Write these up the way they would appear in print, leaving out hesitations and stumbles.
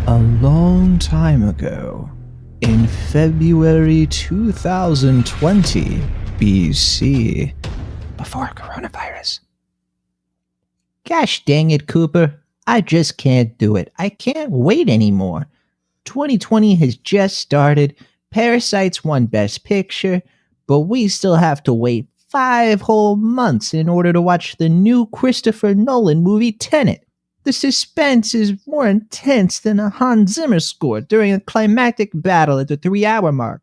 A long time ago, in February 2020 BC, before coronavirus. Gosh dang it, Cooper. I just can't do it. I can't wait anymore. 2020 has just started. Parasite's won Best Picture, but we still have to wait 5 whole months in order to watch the new Christopher Nolan movie Tenet. The suspense is more intense than a Hans Zimmer score during a climactic battle at the 3-hour mark.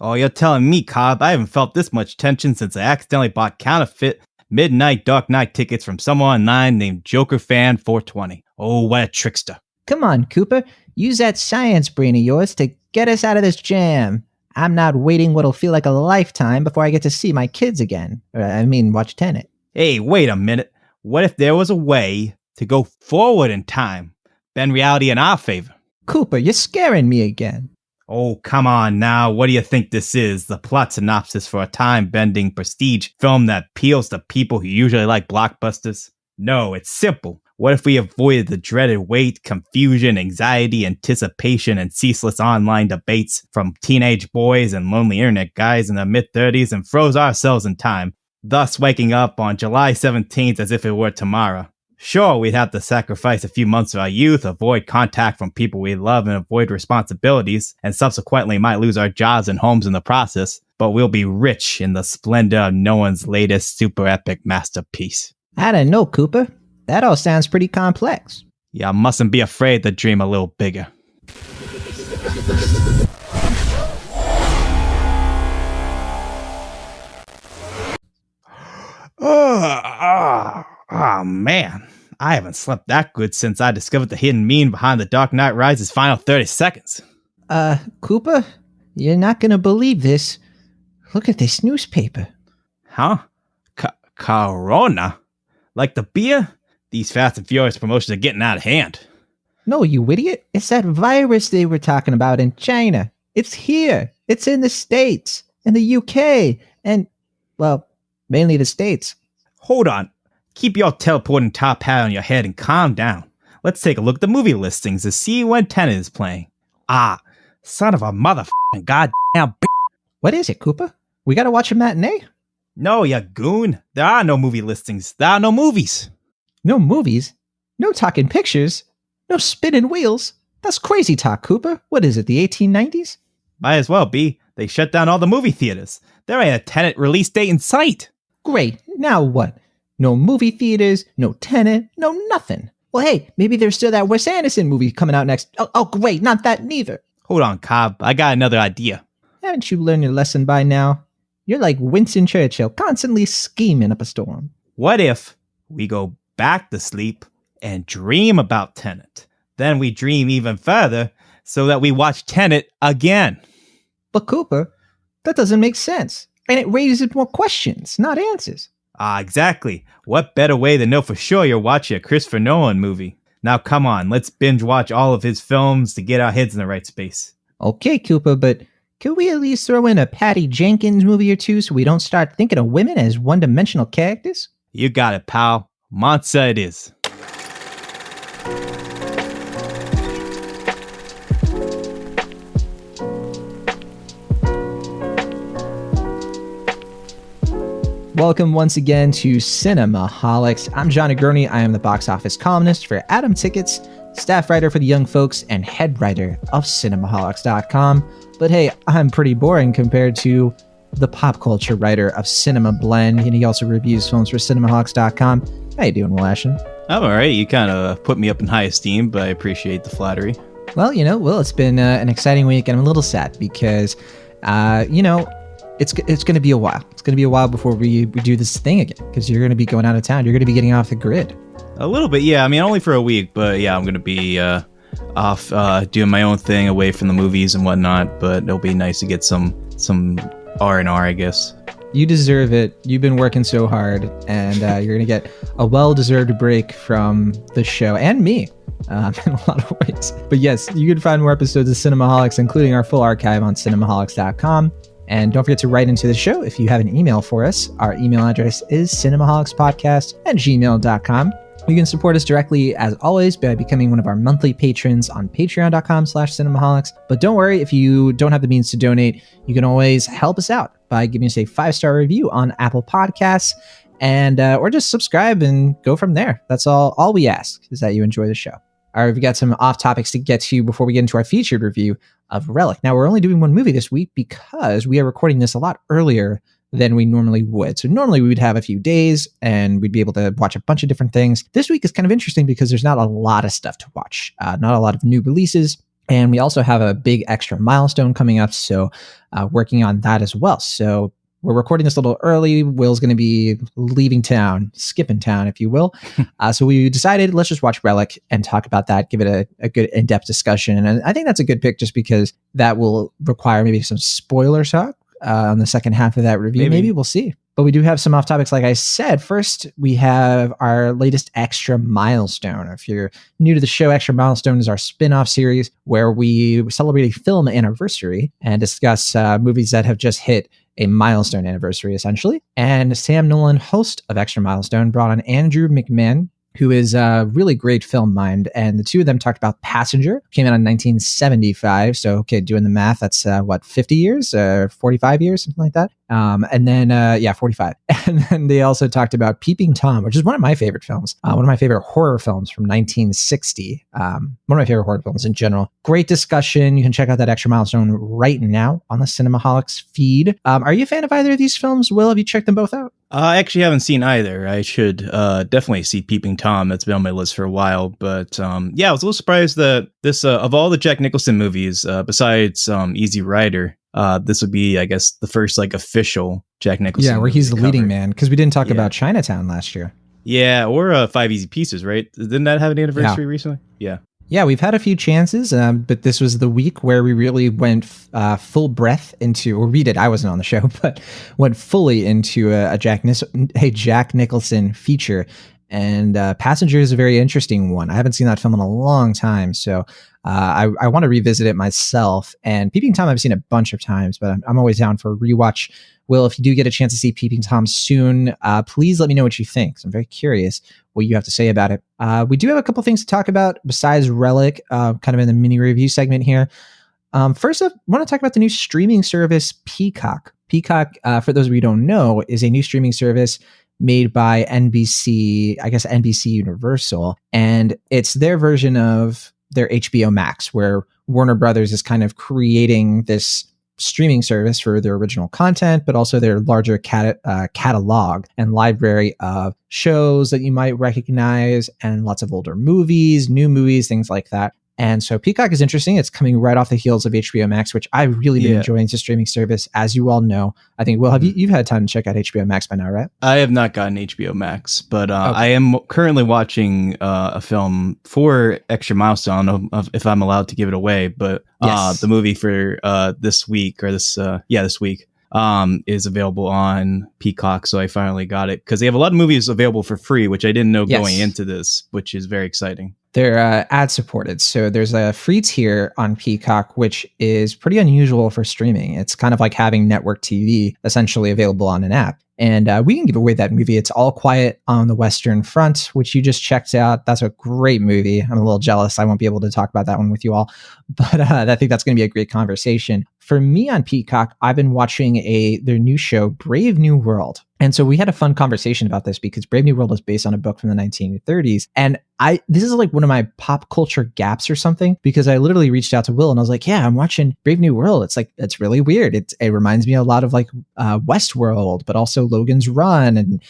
Oh, you're telling me, Cobb, I haven't felt this much tension since I accidentally bought counterfeit midnight Dark Knight tickets from someone online named JokerFan420. Oh, what a trickster. Come on, Cooper. Use that science brain of yours to get us out of this jam. I'm not waiting what'll feel like a lifetime before I get to see my kids again. Watch Tenet. Hey, wait a minute. What if there was a way to go forward in time, bend reality in our favor? Cooper, you're scaring me again. Oh, come on now. What do you think this is? The plot synopsis for a time-bending prestige film that appeals to people who usually like blockbusters? No, it's simple. What if we avoided the dreaded wait, confusion, anxiety, anticipation, and ceaseless online debates from teenage boys and lonely internet guys in their mid-30s and froze ourselves in time, thus waking up on July 17th as if it were tomorrow? Sure, we'd have to sacrifice a few months of our youth, avoid contact from people we love, and avoid responsibilities, and subsequently might lose our jobs and homes in the process, but we'll be rich in the splendor of Nolan's latest super epic masterpiece. I don't know, Cooper. That all sounds pretty complex. Yeah, I mustn't be afraid to dream a little bigger. Oh, man. I haven't slept that good since I discovered the hidden meaning behind The Dark Knight Rises' final 30 seconds. Cooper? You're not gonna believe this. Look at this newspaper. Huh? Corona? Like the beer? These Fast and Furious promotions are getting out of hand. No, you idiot. It's that virus they were talking about in China. It's here. It's in the States, in the UK, and, well, mainly the States. Hold on. Keep your teleporting top hat on your head and calm down. Let's take a look at the movie listings to see when Tenet is playing. Ah, son of a motherfucking goddamn b****. What is it, Cooper? We gotta watch a matinee? No, you goon. There are no movie listings. There are no movies. No movies? No talking pictures? No spinning wheels? That's crazy talk, Cooper. What is it, the 1890s? Might as well be. They shut down all the movie theaters. There ain't a Tenet release date in sight. Great. Now what? No movie theaters, no Tenet, no nothing. Well, hey, maybe there's still that Wes Anderson movie coming out next. Oh, great, not that neither. Hold on, Cobb. I got another idea. Haven't you learned your lesson by now? You're like Winston Churchill, constantly scheming up a storm. What if we go back to sleep and dream about Tenet? Then we dream even further so that we watch Tenet again. But Cooper, that doesn't make sense. And it raises more questions, not answers. Ah, exactly. What better way to know for sure you're watching a Christopher Nolan movie? Now come on, let's binge watch all of his films to get our heads in the right space. Okay, Cooper, but could we at least throw in a Patty Jenkins movie or two so we don't start thinking of women as one-dimensional characters? You got it, pal. Monza it is. Welcome once again to Cinemaholics. I'm John Agroni. I am the box office columnist for Atom Tickets, staff writer for The Young Folks, and head writer of Cinemaholics.com. But hey, I'm pretty boring compared to the pop culture writer of Cinema Blend, and he also reviews films for Cinemaholics.com. How you doing, Will Ashton? I'm alright. You kind of put me up in high esteem, but I appreciate the flattery. Well, Will, it's been an exciting week, and I'm a little sad because, it's going to be a while. It's going to be a while before we do this thing again, because you're going to be going out of town. You're going to be getting off the grid. A little bit, yeah. I mean, only for a week, but yeah, I'm going to be off doing my own thing away from the movies and whatnot, but it'll be nice to get some R&R, I guess. You deserve it. You've been working so hard, and you're going to get a well-deserved break from the show and me. In a lot of ways. But yes, you can find more episodes of Cinemaholics, including our full archive on Cinemaholics.com. And don't forget to write into the show if you have an email for us. Our email address is cinemaholicspodcast@gmail.com. You can support us directly, as always, by becoming one of our monthly patrons on patreon.com/cinemaholics. But don't worry, if you don't have the means to donate, you can always help us out by giving us a 5-star review on Apple Podcasts, and or just subscribe and go from there. That's all we ask, is that you enjoy the show. All right, we've got some off topics to get to before we get into our featured review of Relic. Now, we're only doing one movie this week because we are recording this a lot earlier than we normally would. So normally we would have a few days and we'd be able to watch a bunch of different things. This week is kind of interesting because there's not a lot of stuff to watch, not a lot of new releases. And we also have a big extra milestone coming up, so working on that as well. So we're recording this a little early. Will's going to be leaving town, skipping town, if you will. So we decided, let's just watch Relic and talk about that, give it a good in-depth discussion. And I think that's a good pick just because that will require maybe some spoiler talk on the second half of that review. Maybe we'll see. But we do have some off topics, like I said. First, we have our latest Extra Milestone. If you're new to the show, Extra Milestone is our spin-off series where we celebrate a film anniversary and discuss movies that have just hit a milestone anniversary, essentially. And Sam Nolan, host of Extra Milestone, brought on Andrew McMahon, who is a really great film mind. And the two of them talked about Passenger, came out in 1975. So, okay, doing the math, that's 50 years, 45 years, something like that. And then, 45. And then they also talked about Peeping Tom, which is one of my favorite films, one of my favorite horror films from 1960. One of my favorite horror films in general. Great discussion. You can check out that Extra Milestone right now on the Cinemaholics feed. Are you a fan of either of these films? Will, have you checked them both out? I actually haven't seen either. I should definitely see Peeping Tom. That's been on my list for a while. But I was a little surprised that this, of all the Jack Nicholson movies, besides Easy Rider, this would be, I guess, the first official Jack Nicholson. Yeah, where he's the leading man, because we didn't talk about Chinatown last year. Yeah, or 5 Easy Pieces, right? Didn't that have an anniversary recently? Yeah. Yeah, we've had a few chances, but this was the week where we really went full breath into, or we did, I wasn't on the show, but went fully into a Jack Nicholson feature. And Passenger is a very interesting one. I haven't seen that film in a long time, so I want to revisit it myself. And Peeping Tom I've seen a bunch of times, but I'm always down for a rewatch. Will, if you do get a chance to see Peeping Tom soon, please let me know what you think. So I'm very curious what you have to say about it. We do have a couple things to talk about besides Relic, kind of in the mini review segment here. First up, I want to talk about the new streaming service, Peacock. Peacock, for those of you who don't know, is a new streaming service made by NBC, I guess NBC Universal, and it's their version of their HBO Max, where Warner Brothers is kind of creating this streaming service for their original content, but also their larger catalog and library of shows that you might recognize, and lots of older movies, new movies, things like that. And so Peacock is interesting. It's coming right off the heels of HBO Max, which I've really been enjoying as a streaming service, as you all know. I think, Will, you've had time to check out HBO Max by now, right? I have not gotten HBO Max, but I am currently watching a film for Extra Milestone. I don't know if I'm allowed to give it away, but the movie for this week, or this week, is available on Peacock. So I finally got it, because they have a lot of movies available for free, which I didn't know going into this, which is very exciting. They're ad supported. So there's a free tier on Peacock, which is pretty unusual for streaming. It's kind of like having network TV essentially available on an app. And we can give away that movie. It's All Quiet on the Western Front, which you just checked out. That's a great movie. I'm a little jealous I won't be able to talk about that one with you all, but I think that's going to be a great conversation. For me on Peacock, I've been watching their new show, Brave New World. And so we had a fun conversation about this, because Brave New World is based on a book from the 1930s. And this is like one of my pop culture gaps or something, because I literally reached out to Will and I was like, yeah, I'm watching Brave New World. It's really weird. It reminds me a lot of like Westworld, but also Logan's Run. And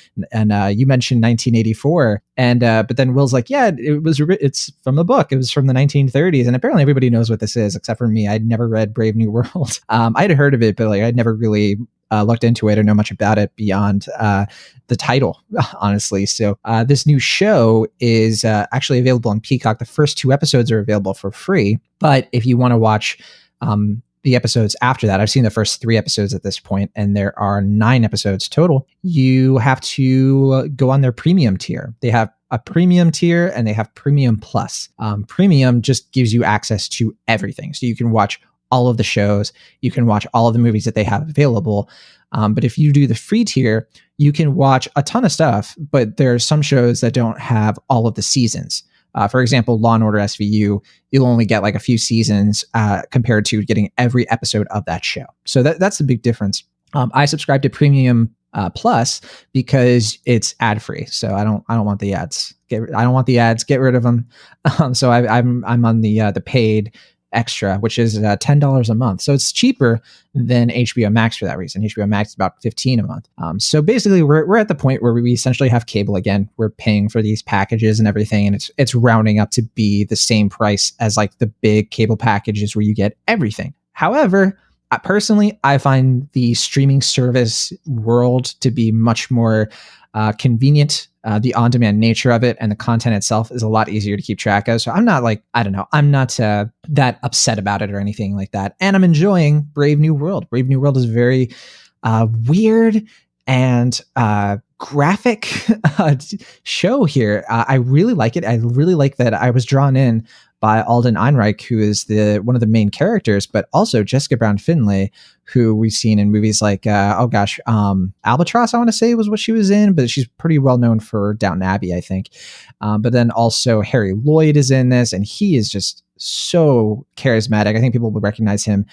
you mentioned 1984. And but then Will's like, yeah, it's from the book. It was from the 1930s. And apparently everybody knows what this is, except for me. I'd never read Brave New World. I'd heard of it, but I'd never really looked into it or know much about it beyond the title, honestly. So this new show is actually available on Peacock. The first 2 episodes are available for free, but if you want to watch the episodes after that, I've seen the first 3 episodes at this point, and there are 9 episodes total. You have to go on their premium tier. They have a premium tier and they have premium plus. Premium just gives you access to everything. So you can watch all of the shows. You can watch all of the movies that they have available. But if you do the free tier, you can watch a ton of stuff, but there are some shows that don't have all of the seasons. For example, Law & Order SVU, you'll only get like a few seasons compared to getting every episode of that show. So that's the big difference. I subscribe to Premium Plus because it's ad free. So I don't want the ads. I don't want the ads. Get rid of them. So I'm on the paid extra, which is $10 a month. So it's cheaper than HBO Max for that reason. HBO Max is about $15 a month. So basically, we're at the point where we essentially have cable again. We're paying for these packages and everything, and it's rounding up to be the same price as like the big cable packages where you get everything. However, personally, I find the streaming service world to be much more convenient. The on-demand nature of it and the content itself is a lot easier to keep track of. So I'm not like, I don't know, I'm not that upset about it or anything like that. And I'm enjoying Brave New World. Brave New World is very weird and graphic show here. I really like it. I really like that I was drawn in by Alden Ehrenreich, who is one of the main characters, but also Jessica Brown Findlay, who we've seen in movies like, Albatross, I want to say was what she was in, but she's pretty well known for Downton Abbey, I think. But then also Harry Lloyd is in this, and he is just so charismatic. I think people will recognize him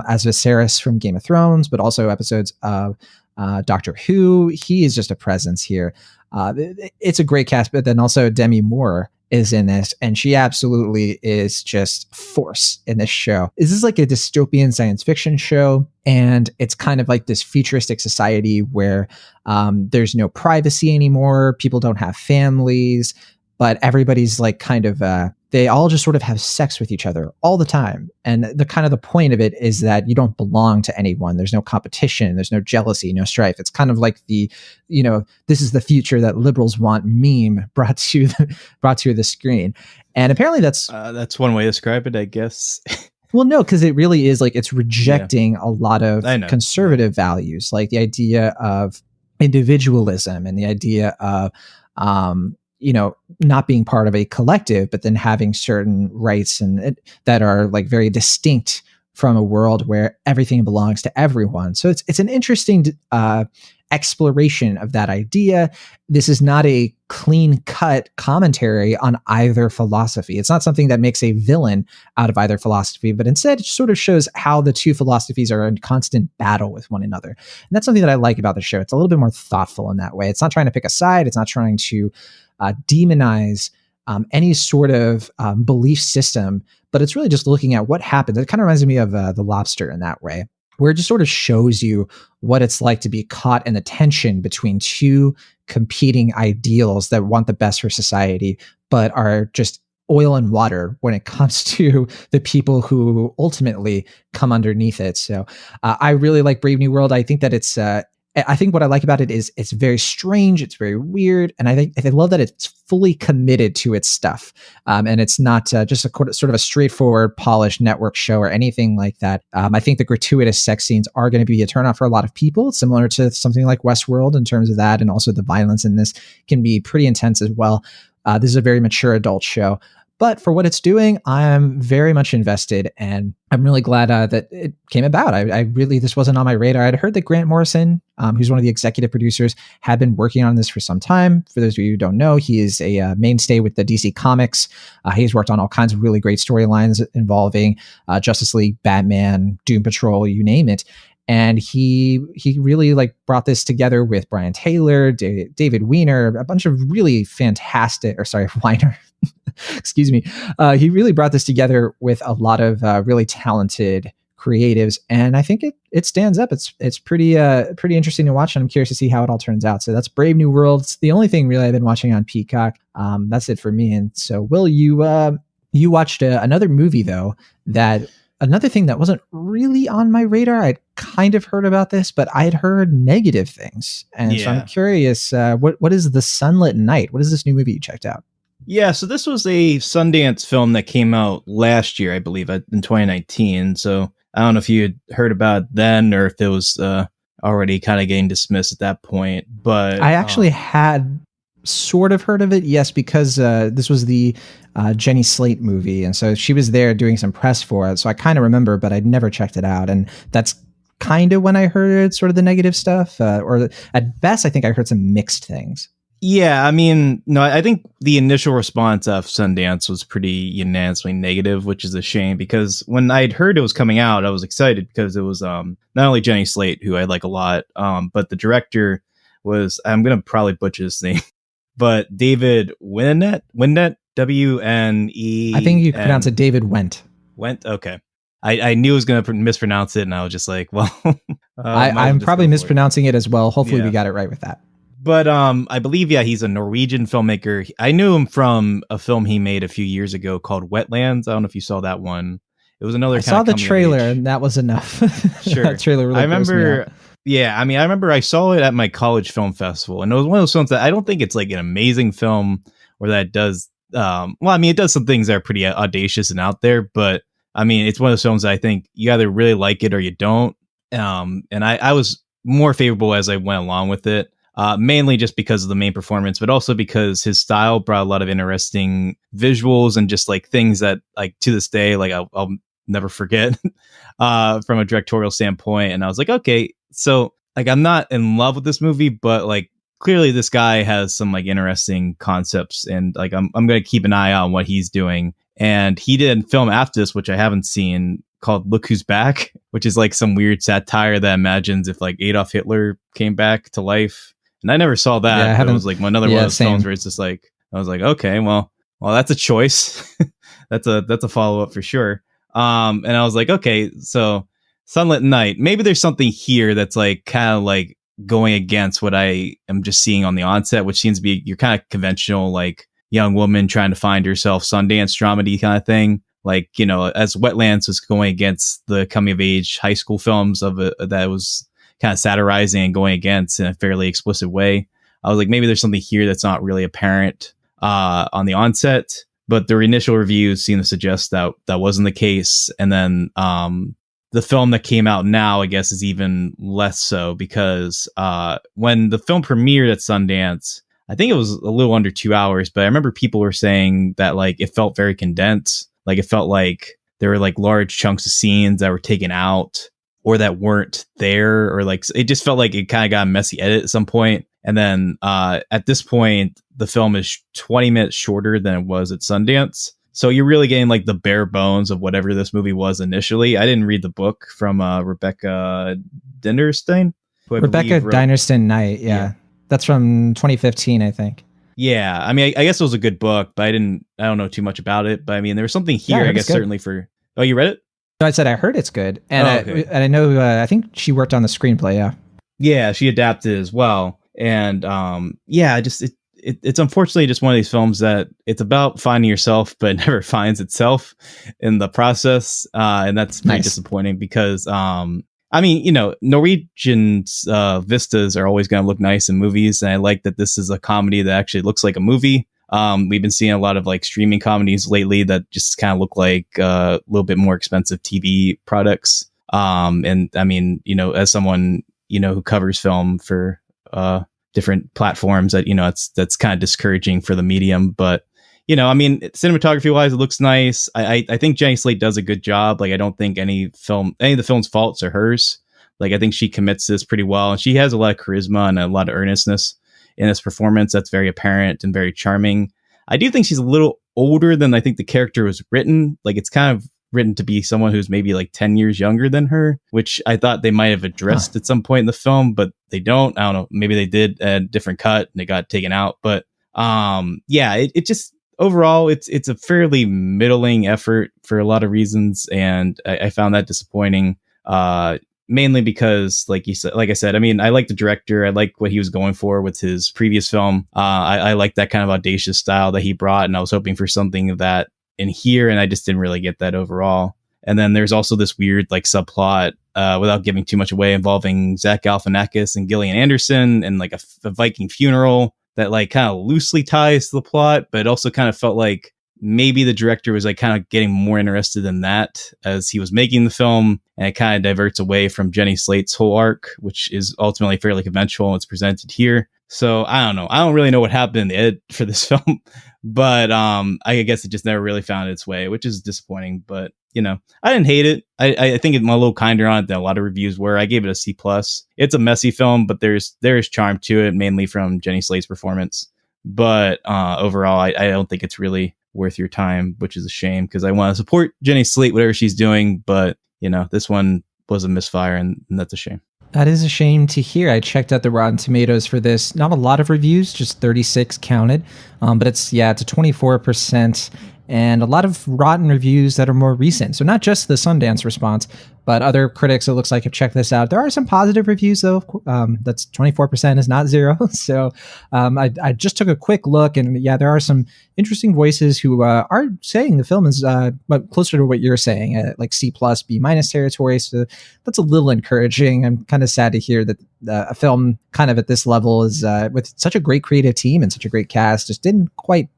as Viserys from Game of Thrones, but also episodes of Doctor Who. He is just a presence here. It's a great cast, but then also Demi Moore is in this, and she absolutely is just force in this show. This is like a dystopian science fiction show, and it's kind of like this futuristic society where there's no privacy anymore. People don't have families, but everybody's like kind of they all just sort of have sex with each other all the time. And the point of it is that you don't belong to anyone. There's no competition. There's no jealousy, no strife. It's kind of like this is the future that liberals want meme brought to the screen. And apparently that's one way to describe it, I guess. Well, no, because it really is like it's rejecting a lot of conservative values, like the idea of individualism and the idea of, not being part of a collective, but then having certain rights that are like very distinct from a world where everything belongs to everyone. So it's an interesting exploration of that idea. This is not a clean-cut commentary on either philosophy. It's not something that makes a villain out of either philosophy, but instead it sort of shows how the two philosophies are in constant battle with one another. And that's something that I like about the show. It's a little bit more thoughtful in that way. It's not trying to pick a side. It's not trying to demonize any sort of belief system, but it's really just looking at what happens. It kind of reminds me of The Lobster in that way, where it just sort of shows you what it's like to be caught in the tension between two competing ideals that want the best for society, but are just oil and water when it comes to the people who ultimately come underneath it. So I really like Brave New World. I think that I think what I like about it is it's very strange, it's very weird, and I love that it's fully committed to its stuff, and it's not just sort of a straightforward, polished network show or anything like that. I think the gratuitous sex scenes are going to be a turnoff for a lot of people, similar to something like Westworld in terms of that, and also the violence in this can be pretty intense as well. This is a very mature adult show. But for what it's doing, I'm very much invested, and I'm really glad that it came about. This wasn't on my radar. I'd heard that Grant Morrison, who's one of the executive producers, had been working on this for some time. For those of you who don't know, he is a mainstay with the DC Comics. He's worked on all kinds of really great storylines involving Justice League, Batman, Doom Patrol, you name it. And he really brought this together with Brian Taylor, David Weiner, a bunch of really fantastic, Weiner. Excuse me. He really brought this together with a lot of really talented creatives, and I think it stands up. It's pretty interesting to watch, and I'm curious to see how it all turns out. So that's Brave New World. It's the only thing really I've been watching on Peacock. That's it for me. And so, Will, you watched another movie though another thing that wasn't really on my radar. I'd kind of heard about this, but I had heard negative things. And so I'm curious, what is The Sunlit Night? What is this new movie you checked out? Yeah, so this was a Sundance film that came out last year, I believe, in 2019. So I don't know if you had heard about it then or if it was already kind of getting dismissed at that point. But I actually had sort of heard of it, yes, because this was the Jenny Slate movie, and so she was there doing some press for it. So I kind of remember, but I'd never checked it out, and that's kind of when I heard sort of the negative stuff, or at best, I think I heard some mixed things. Yeah, I mean, no, I think the initial response of Sundance was pretty unanimously negative, which is a shame because when I'd heard it was coming out, I was excited because it was not only Jenny Slate, who I like a lot, but the director was, I'm going to probably butcher his name, but David Wennett, W-N-E. I think you pronounce it David Wendt. Wendt? Okay. I knew I was going to mispronounce it, and I was just like, well. I'm probably mispronouncing it as well. Hopefully we got it right with that. But I believe, yeah, he's a Norwegian filmmaker. I knew him from a film he made a few years ago called Wetlands. I don't know if you saw that one. It was another. I saw the trailer, and that was enough. Sure, that trailer really. I remember. Yeah, I mean, I remember I saw it at my college film festival, and it was one of those films that I don't think it's like an amazing film or that it does. Well, I mean, it does some things that are pretty audacious and out there, but I mean, it's one of those films that I think you either really like it or you don't. And I was more favorable as I went along with it. Mainly just because of the main performance, but also because his style brought a lot of interesting visuals and just like things that like to this day, like I'll never forget from a directorial standpoint. And I was like, okay, so like I'm not in love with this movie, but like clearly this guy has some like interesting concepts, and like I'm going to keep an eye on what he's doing. And he did a film after this, which I haven't seen, called Look Who's Back, which is like some weird satire that imagines if like Adolf Hitler came back to life. And I never saw that. Yeah, it was like another one of those films where it's just like, I was like, okay, well, that's a choice. that's a follow up for sure. And I was like, okay, so Sunlit Night, maybe there's something here that's like kind of like going against what I am just seeing on the onset, which seems to be your kind of conventional, like young woman trying to find herself Sundance dramedy kind of thing. Like, you know, as Wetlands was going against the coming of age high school films of it, that was kind of satirizing and going against in a fairly explicit way. I was like, maybe there's something here that's not really apparent on the onset, but the initial reviews seem to suggest that that wasn't the case. And then the film that came out now, I guess, is even less so because when the film premiered at Sundance, I think it was a little under 2 hours, but I remember people were saying that like it felt very condensed. Like it felt like there were like large chunks of scenes that were taken out or that weren't there, or like it just felt like it kind of got a messy edit at some point. And then at this point, the film is 20 minutes shorter than it was at Sundance. So you're really getting like the bare bones of whatever this movie was initially. I didn't read the book from Rebecca Dinnerstein. Rebecca Dinnerstein Knight, yeah. That's from 2015, I think. Yeah, I mean, I guess it was a good book, but I don't know too much about it. But I mean, there was something here, I guess, certainly for... Oh, you read it? No, I said I heard it's good. And, I know, I think she worked on the screenplay, yeah. Yeah, she adapted as well. And it's unfortunately just one of these films that it's about finding yourself, but never finds itself in the process. And that's pretty disappointing because, I mean, you know, Norwegian's vistas are always going to look nice in movies. And I like that this is a comedy that actually looks like a movie. We've been seeing a lot of like streaming comedies lately that just kind of look like a little bit more expensive TV products. And I mean, you know, as someone, you know, who covers film for different platforms, that, you know, that's kind of discouraging for the medium. But, you know, I mean, cinematography wise, it looks nice. I think Jenny Slate does a good job. Like, I don't think any of the film's faults are hers. Like, I think she commits this pretty well, and she has a lot of charisma and a lot of earnestness in this performance that's very apparent and very charming. I do think she's a little older than I think the character was written. Like, it's kind of written to be someone who's maybe like 10 years younger than her, which I thought they might have addressed at some point in the film, but they don't. I don't know. Maybe they did a different cut and it got taken out. But it just overall, it's a fairly middling effort for a lot of reasons, and I found that disappointing. Mainly because, like I said, I mean, I like the director. I like what he was going for with his previous film. I like that kind of audacious style that he brought, and I was hoping for something of that in here, and I just didn't really get that overall. And then there's also this weird like subplot, without giving too much away, involving Zach Galifianakis and Gillian Anderson and like a Viking funeral that like kind of loosely ties to the plot, but it also kind of felt like maybe the director was like kind of getting more interested in that as he was making the film, and it kind of diverts away from Jenny Slate's whole arc, which is ultimately fairly conventional and it's presented here. So I don't know. I don't really know what happened in the edit for this film, but I guess it just never really found its way, which is disappointing. But you know, I didn't hate it. I think I'm a little kinder on it than a lot of reviews were. I gave it a C+. It's a messy film, but there's charm to it, mainly from Jenny Slate's performance. But overall, I don't think it's really worth your time, which is a shame because I want to support Jenny Slate, whatever she's doing. But you know, this one was a misfire, and that's a shame. That is a shame to hear. I checked out the Rotten Tomatoes for this. Not a lot of reviews, just 36 counted. But it's a 24%. And a lot of rotten reviews that are more recent. So not just the Sundance response, but other critics, it looks like, have checked this out. There are some positive reviews, though. That's 24% is not zero. So I just took a quick look, and there are some interesting voices who are saying the film is closer to what you're saying, like C+, B- territory. So that's a little encouraging. I'm kind of sad to hear that a film kind of at this level is with such a great creative team and such a great cast just didn't quite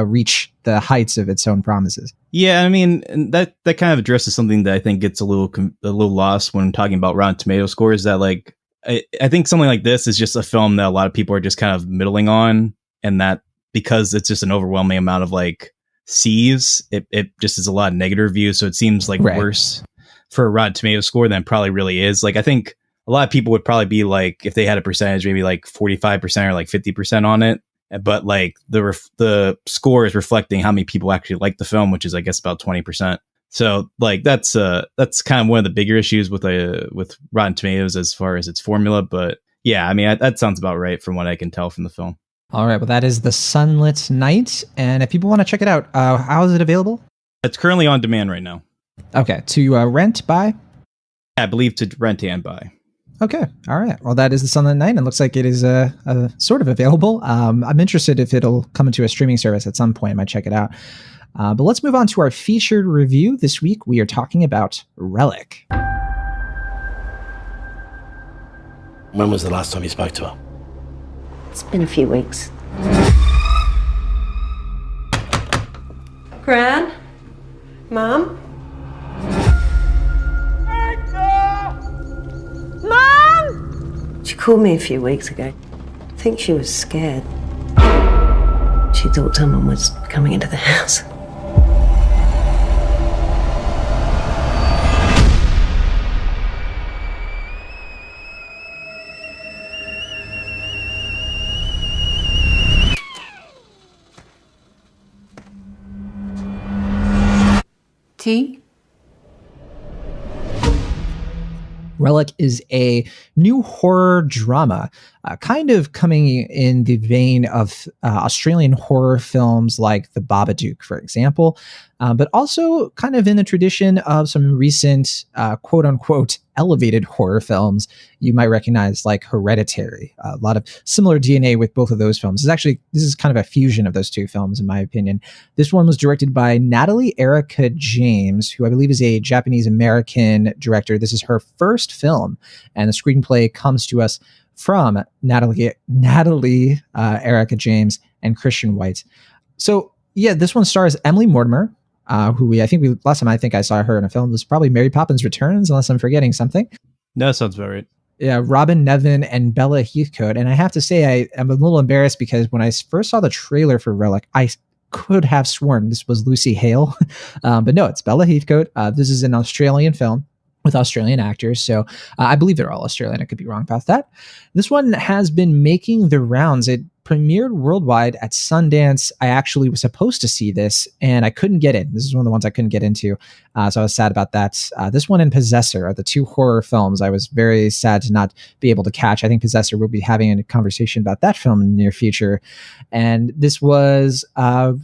reach the heights of its own promises. Yeah, I mean, that kind of addresses something that I think gets a little lost when talking about Rotten Tomato scores. That like, I think something like this is just a film that a lot of people are just kind of middling on, and that because it's just an overwhelming amount of like C's, it just is a lot of negative reviews. So it seems like worse for a Rotten Tomato score than it probably really is. Like, I think a lot of people would probably be like, if they had a percentage, maybe like 45% or like 50% on it. But like the score is reflecting how many people actually like the film, which is I guess about 20%. So like that's kind of one of the bigger issues with Rotten Tomatoes as far as its formula. But yeah, I mean that sounds about right from what I can tell from the film. All right, well that is the Sunlit Night, and if people want to check it out, how is it available? It's currently on demand right now. Okay, to rent, buy? I believe to rent and buy. Okay. All right. Well, that is the Sunlit Night. And it looks like it is sort of available. I'm interested if it'll come into a streaming service at some point. I might check it out. But let's move on to our featured review. This week, we are talking about Relic. When was the last time you spoke to her? It's been a few weeks. Gran? Mom? Mom! She called me a few weeks ago. I think she was scared. She thought someone was coming into the house. Tea? Relic is a new horror drama, kind of coming in the vein of Australian horror films like The Babadook, for example, but also kind of in the tradition of some recent quote-unquote elevated horror films you might recognize, like Hereditary. A lot of similar DNA with both of those films. This is kind of a fusion of those two films, in my opinion. This one was directed by Natalie Erica James, who I believe is a Japanese-American director. This is her first film, and the screenplay comes to us from Natalie Erica James and Christian White. So yeah, this one stars Emily Mortimer, who last time I think I saw her in a film was probably Mary Poppins Returns, unless I'm forgetting something. No, that sounds about right. Yeah, Robyn Nevin and Bella Heathcote. And I have to say, I'm a little embarrassed because when I first saw the trailer for Relic, I could have sworn this was Lucy Hale. But no, it's Bella Heathcote. This is an Australian film with Australian actors. So I believe they're all Australian. I could be wrong about that. This one has been making the rounds. It premiered worldwide at Sundance. I actually was supposed to see this and I couldn't get in. This is one of the ones I couldn't get into. So I was sad about that. This one and Possessor are the two horror films I was very sad to not be able to catch. I think Possessor will be having a conversation about that film in the near future. And this was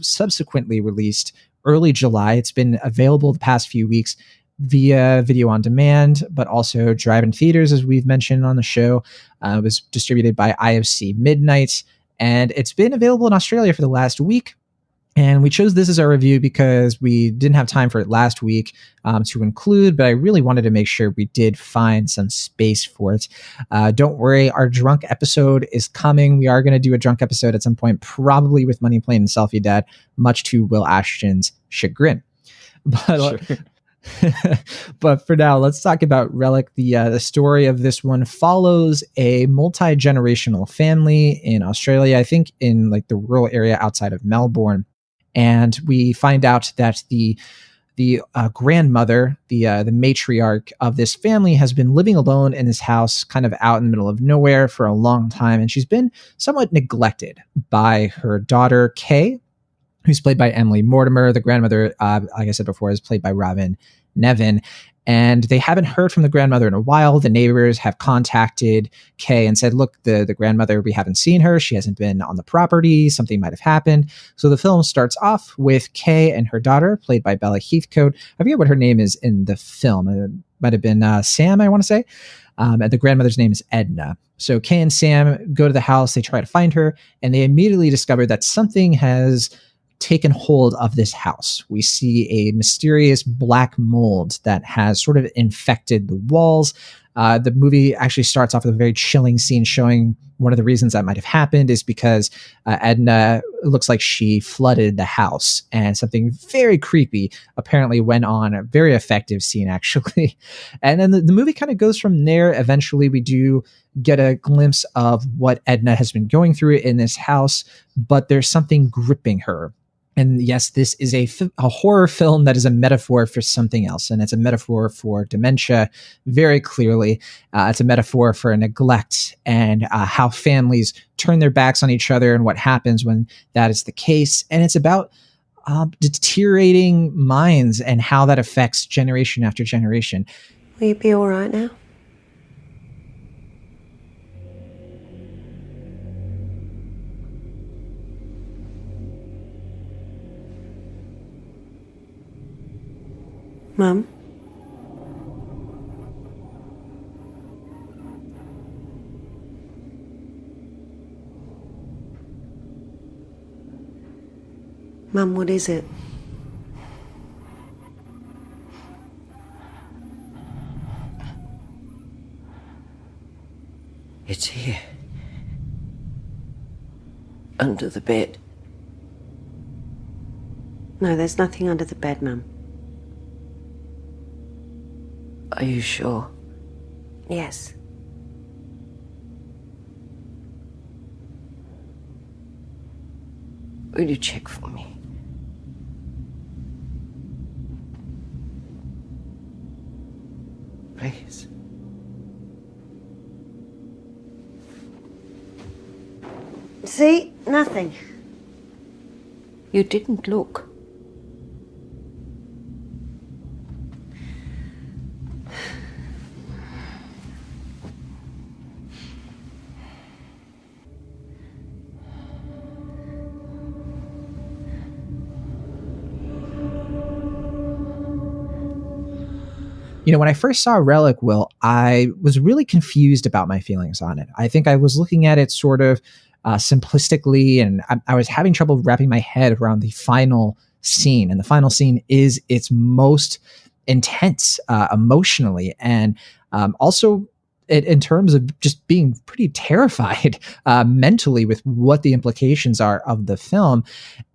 subsequently released early July. It's been available the past few weeks via video on demand, but also drive-in theaters, as we've mentioned on the show. It was distributed by IFC Midnight, and it's been available in Australia for the last week. And we chose this as our review because we didn't have time for it last week to include, but I really wanted to make sure we did find some space for it. Don't worry, our drunk episode is coming. We are going to do a drunk episode at some point, probably with Money Plane and Selfie Dad, much to Will Ashton's chagrin. But sure. But for now, let's talk about Relic. The story of this one follows a multi-generational family in Australia, I think in like the rural area outside of Melbourne. And we find out that the grandmother, the matriarch of this family, has been living alone in this house, kind of out in the middle of nowhere for a long time, and she's been somewhat neglected by her daughter Kay, who's played by Emily Mortimer. The grandmother, like I said before, is played by Robyn Nevin. And they haven't heard from the grandmother in a while. The neighbors have contacted Kay and said, look, the grandmother, we haven't seen her. She hasn't been on the property. Something might have happened. So the film starts off with Kay and her daughter, played by Bella Heathcote. I forget what her name is in the film. It might have been Sam, I want to say. And the grandmother's name is Edna. So Kay and Sam go to the house. They try to find her, and they immediately discover that something has taken hold of this house. We see a mysterious black mold that has sort of infected the walls. The movie actually starts off with a very chilling scene showing one of the reasons that might have happened is because Edna looks like she flooded the house, and something very creepy apparently went on. A very effective scene, actually. And then the movie kind of goes from there. Eventually, we do get a glimpse of what Edna has been going through in this house, but there's something gripping her. And yes, this is a horror film that is a metaphor for something else. And it's a metaphor for dementia, very clearly. It's a metaphor for neglect and how families turn their backs on each other and what happens when that is the case. And it's about deteriorating minds and how that affects generation after generation. Will you be all right now? Mum? Mum, what is it? It's here. Under the bed. No, there's nothing under the bed, Mum. Are you sure? Yes. Will you check for me? Please. See? Nothing. You didn't look. You know, when I first saw Relic, Will, I was really confused about my feelings on it. I think I was looking at it sort of simplistically, and I was having trouble wrapping my head around the final scene. And the final scene is its most intense emotionally, and also in terms of just being pretty terrified mentally with what the implications are of the film.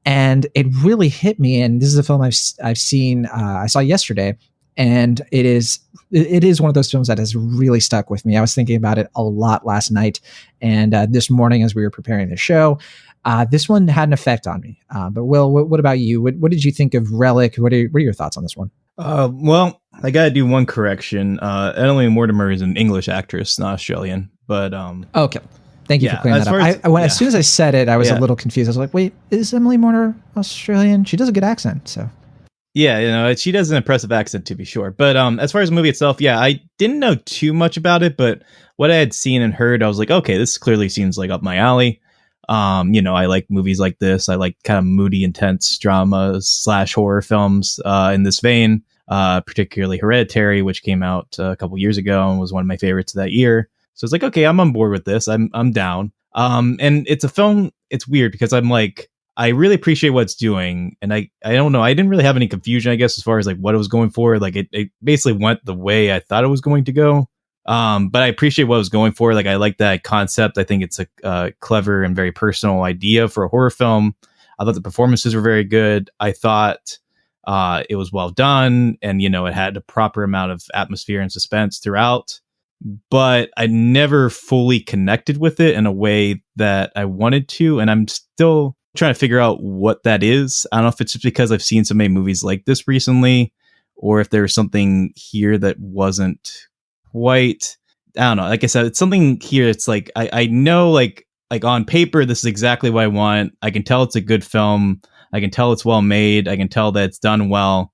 And it really hit me. And this is a film I've seen, I saw yesterday. And it is one of those films that has really stuck with me. I was thinking about it a lot last night, and this morning as we were preparing the show, this one had an effect on me. But Will, what about you? What did you think of Relic? What are your thoughts on this one? Well, I gotta do one correction. Emily Mortimer is an English actress, not Australian. But okay. Thank you for clearing that up. As soon as I said it, I was a little confused. I was like, wait, is Emily Mortimer Australian? She does a good accent, so. Yeah, you know, she does an impressive accent, to be sure. But as far as the movie itself, yeah, I didn't know too much about it, but what I had seen and heard, I was like, okay, this clearly seems like up my alley. You know, I like movies like this. I like kind of moody, intense dramas / horror films in this vein, particularly Hereditary, which came out a couple years ago and was one of my favorites that year. So it's like, okay, I'm on board with this. I'm down. And it's a film. It's weird because I'm like, I really appreciate what it's doing. And I don't know. I didn't really have any confusion, I guess, as far as like what it was going for. Like it basically went the way I thought it was going to go. But I appreciate what it was going for. Like I like that concept. I think it's a clever and very personal idea for a horror film. I thought the performances were very good. I thought It was well done, and it had a proper amount of atmosphere and suspense throughout. But I never fully connected with it in a way that I wanted to, and I'm still trying to figure out what that is. I don't know if it's just because I've seen so many movies like this recently, or if there's something here that wasn't quite. I don't know. Like I said, it's something here. It's like I know, like on paper, this is exactly what I want. I can tell it's a good film. I can tell it's well made. I can tell that it's done well.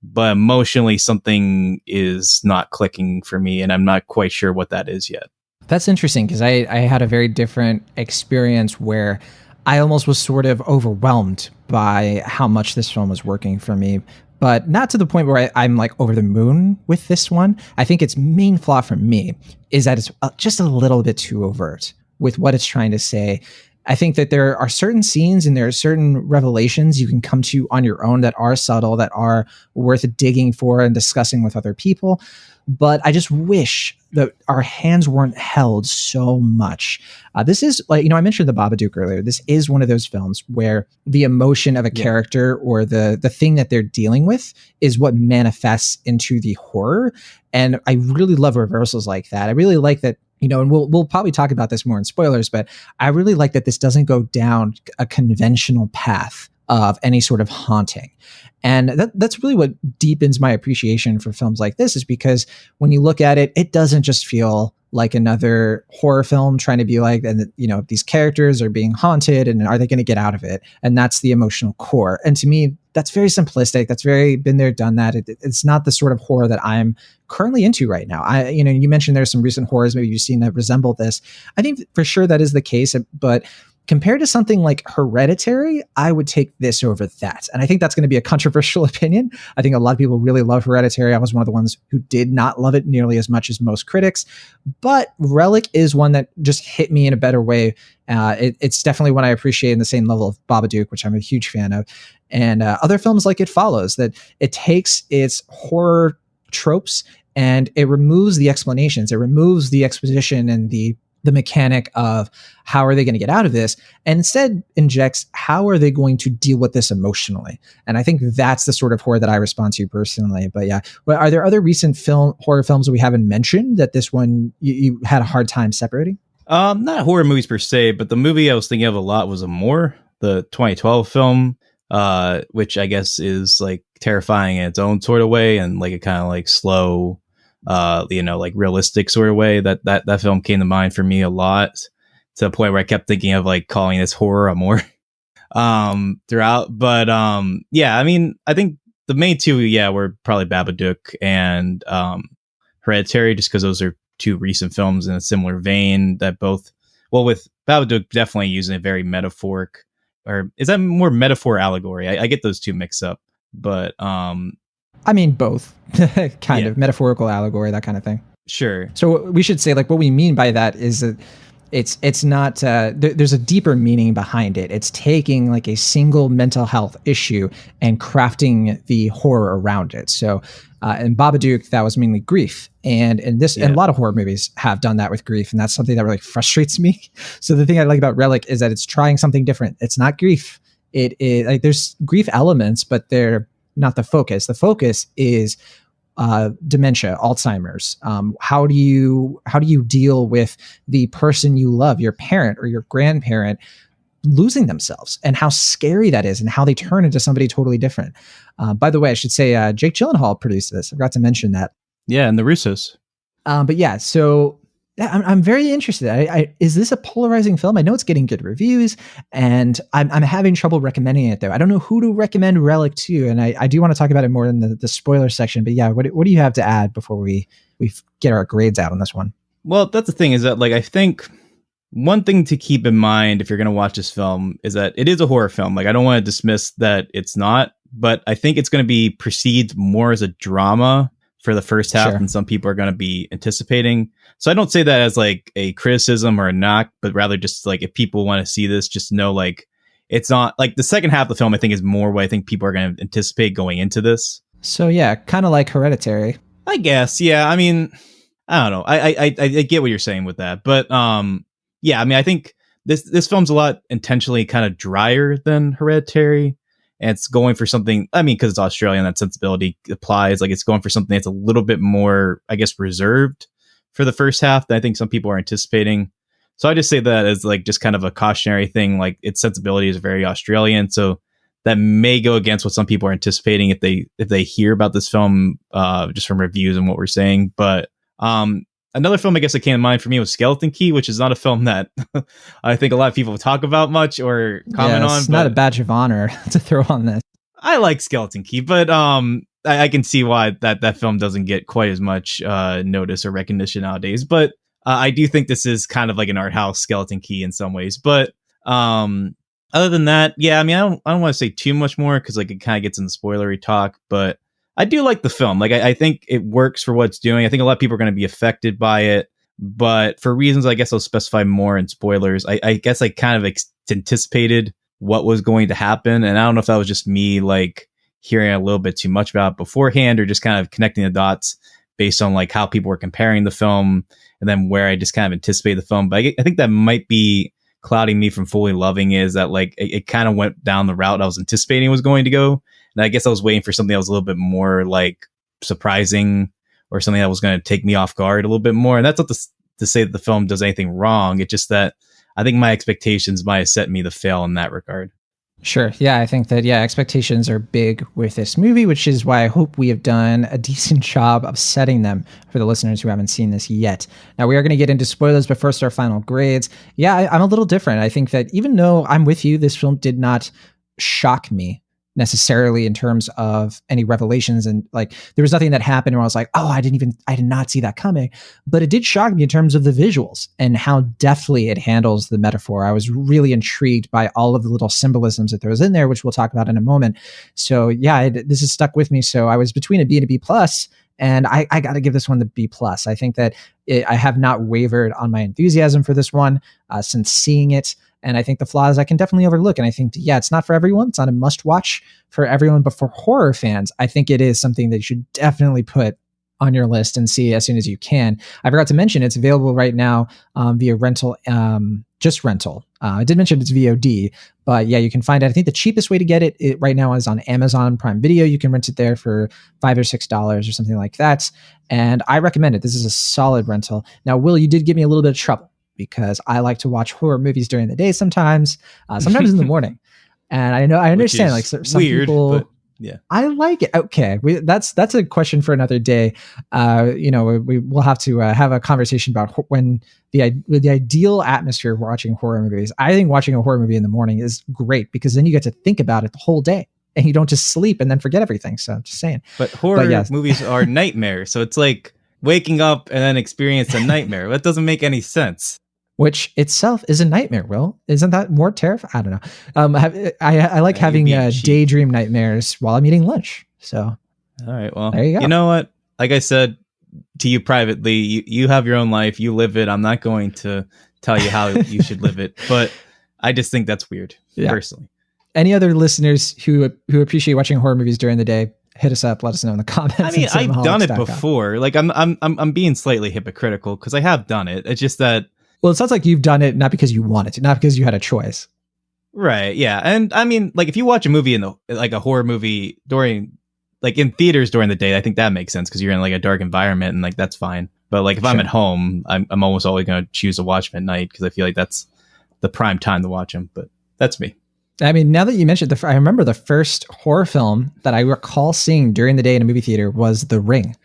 But emotionally, something is not clicking for me, and I'm not quite sure what that is yet. That's interesting, because I had a very different experience where I almost was sort of overwhelmed by how much this film was working for me, but not to the point where I'm like over the moon with this one. I think its main flaw for me is that it's just a little bit too overt with what it's trying to say. I think that there are certain scenes and there are certain revelations you can come to on your own that are subtle, that are worth digging for and discussing with other people. But I just wish that our hands weren't held so much. This is like, I mentioned the Babadook earlier. This is one of those films where the emotion of a character or the thing that they're dealing with is what manifests into the horror. And I really love reversals like that. I really like that. And we'll probably talk about this more in spoilers, but I really like that this doesn't go down a conventional path of any sort of haunting. And that's really what deepens my appreciation for films like this, is because when you look at it, it doesn't just feel like another horror film trying to be like, and these characters are being haunted and are they going to get out of it? And that's the emotional core. And to me, that's very simplistic. That's very been there, done that. It's not the sort of horror that I'm currently into right now. You mentioned there's some recent horrors maybe you've seen that resemble this. I think for sure that is the case, but compared to something like Hereditary, I would take this over that. And I think that's going to be a controversial opinion. I think a lot of people really love Hereditary. I was one of the ones who did not love it nearly as much as most critics. But Relic is one that just hit me in a better way. It's definitely one I appreciate in the same level of Babadook, which I'm a huge fan of. And other films like It Follows, that it takes its horror tropes and it removes the explanations. It removes the exposition and the mechanic of how are they going to get out of this, and instead injects how are they going to deal with this emotionally. And I think that's the sort of horror that I respond to personally. But yeah, are there other recent horror films that we haven't mentioned that this one you had a hard time separating? Not horror movies per se, but the movie I was thinking of a lot was Amor, the 2012 film, which I guess is like terrifying in its own sort of way, and like a kind of like slow, like realistic sort of way. That film came to mind for me a lot, to the point where I kept thinking of like calling this horror Amor throughout. But yeah, I mean, I think the main two, were probably Babadook and Hereditary, just because those are two recent films in a similar vein that both, well, with Babadook definitely using a very metaphoric, or is that more metaphor allegory? I get those two mixed up, but I mean, both kind of metaphorical allegory, that kind of thing. Sure. So we should say, like, what we mean by that is that it's not, there's a deeper meaning behind it. It's taking like a single mental health issue and crafting the horror around it. So in Babadook, that was mainly grief. And in this, and a lot of horror movies have done that with grief. And that's something that really frustrates me. So the thing I like about Relic is that it's trying something different. It's not grief. It is like, there's grief elements, but they're not the focus. The focus is dementia, Alzheimer's. How do you deal with the person you love, your parent or your grandparent, losing themselves, and how scary that is, and how they turn into somebody totally different. By the way, I should say Jake Gyllenhaal produced this. I forgot to mention that. Yeah, and the Russos. But yeah, so I'm very interested. Is this a polarizing film? I know it's getting good reviews, and I'm having trouble recommending it, though. I don't know who to recommend Relic to, and I do want to talk about it more in the spoiler section. But yeah, what do you have to add before we get our grades out on this one? Well, that's the thing, is that like I think one thing to keep in mind if you're going to watch this film is that it is a horror film. Like, I don't want to dismiss that it's not, but I think it's going to be perceived more as a drama for the first half than some people are going to be anticipating. So I don't say that as like a criticism or a knock, but rather just like, if people want to see this, just know like it's not like the second half of the film, I think, is more what I think people are going to anticipate going into this. So yeah, kind of like Hereditary, I guess. Yeah. I mean, I don't know. I get what you're saying with that, but yeah, I mean, I think this film's a lot intentionally kind of drier than Hereditary. And it's going for something, I mean, because it's Australian, that sensibility applies. Like, it's going for something that's a little bit more, I guess, reserved for the first half than I think some people are anticipating. So I just say that as like just kind of a cautionary thing. Like, its sensibility is very Australian, so that may go against what some people are anticipating if they hear about this film just from reviews and what we're saying. But another film I guess that came to mind for me was Skeleton Key, which is not a film that I think a lot of people talk about much or comment on. It's not a badge of honor to throw on this. I like Skeleton Key, but I can see why that film doesn't get quite as much notice or recognition nowadays. But I do think this is kind of like an art house Skeleton Key in some ways. But other than that, yeah, I mean, I don't want to say too much more because like it kind of gets in the spoilery talk. But I do like the film. Like, I think it works for what it's doing. I think a lot of people are going to be affected by it, but for reasons I guess I'll specify more in spoilers. I guess I kind of anticipated what was going to happen, and I don't know if that was just me like hearing a little bit too much about it beforehand, or just kind of connecting the dots based on like how people were comparing the film and then where I just kind of anticipated the film. But I think that might be clouding me from fully loving it, is that like it kind of went down the route I was anticipating it was going to go. And I guess I was waiting for something that was a little bit more like surprising, or something that was going to take me off guard a little bit more. And that's not to say that the film does anything wrong. It's just that I think my expectations might have set me to fail in that regard. Sure. Yeah, I think that, expectations are big with this movie, which is why I hope we have done a decent job of setting them for the listeners who haven't seen this yet. Now, we are going to get into spoilers, but first our final grades. Yeah, I'm a little different. I think that even though I'm with you, this film did not shock me necessarily in terms of any revelations, and like there was nothing that happened where I was like, oh, I did not see that coming. But it did shock me in terms of the visuals and how deftly it handles the metaphor. I was really intrigued by all of the little symbolisms that there was in there, which we'll talk about in a moment. So yeah, this has stuck with me. So I was between a B and a B plus, and I got to give this one the B plus. I think that I have not wavered on my enthusiasm for this one since seeing it. And I think the flaws I can definitely overlook. And I think, it's not for everyone. It's not a must watch for everyone. But for horror fans, I think it is something that you should definitely put on your list and see as soon as you can. I forgot to mention it's available right now via rental, just rental. I did mention it's VOD, but yeah, you can find it. I think the cheapest way to get it right now is on Amazon Prime Video. You can rent it there for $5 or $6 or something like that. And I recommend it. This is a solid rental. Now, Will, you did give me a little bit of trouble, because I like to watch horror movies during the day sometimes in the morning. And I understand like some weird, people, but yeah, I like it. Okay. That's a question for another day. We'll have to have a conversation about when the ideal atmosphere of watching horror movies. I think watching a horror movie in the morning is great, because then you get to think about it the whole day and you don't just sleep and then forget everything. So I'm just saying. But horror movies are nightmares. So it's like waking up and then experience a nightmare. That doesn't make any sense. Which itself is a nightmare, Will. Isn't that more terrifying? I don't know. I like having daydream nightmares while I'm eating lunch. So, all right, well, there you go. You know what? Like I said to you privately, you have your own life. You live it. I'm not going to tell you how you should live it. But I just think that's weird, personally. Any other listeners who appreciate watching horror movies during the day, hit us up. Let us know in the comments. I mean, I've done it before. Like I'm being slightly hypocritical because I have done it. It's just that. Well, it sounds like you've done it not because you wanted to, not because you had a choice. Right. Yeah. And I mean, like if you watch a movie like a horror movie in theaters during the day, I think that makes sense because you're in like a dark environment and like that's fine. But like if I'm at home, I'm almost always going to choose to watch them at night because I feel like that's the prime time to watch them. But that's me. I mean, now that you mentioned I remember the first horror film that I recall seeing during the day in a movie theater was The Ring,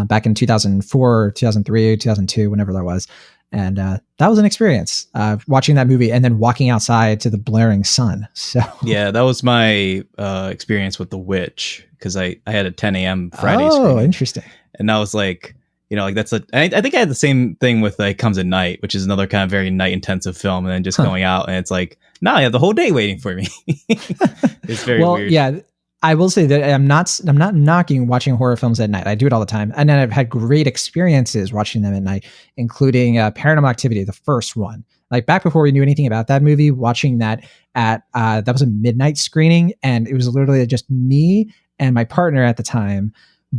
back in 2004, 2003, 2002, whenever that was. And that was an experience, watching that movie and then walking outside to the blaring sun. So yeah, that was my experience with The Witch, because I had a 10 a.m. Friday screening. Oh, interesting. And I was like, like that's I think I had the same thing with like Comes at Night, which is another kind of very night intensive film, and then just going out and it's like, I have the whole day waiting for me. It's very weird. Yeah. I will say that I'm not knocking watching horror films at night. I do it all the time. And then I've had great experiences watching them at night, including Paranormal Activity, the first one. Like back before we knew anything about that movie, watching that at, that was a midnight screening. And it was literally just me and my partner at the time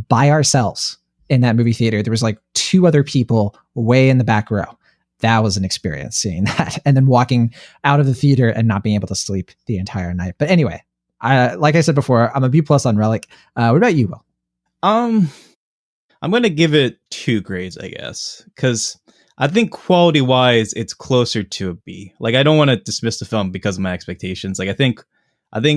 by ourselves in that movie theater. There was like 2 other people way in the back row. That was an experience seeing that. And then walking out of the theater and not being able to sleep the entire night. But anyway, Like I said before, I'm a B+ on Relic. What about you, Will? I'm gonna give it 2 grades, I guess, because I think quality wise, it's closer to a B. Like, I don't want to dismiss the film because of my expectations. Like, I think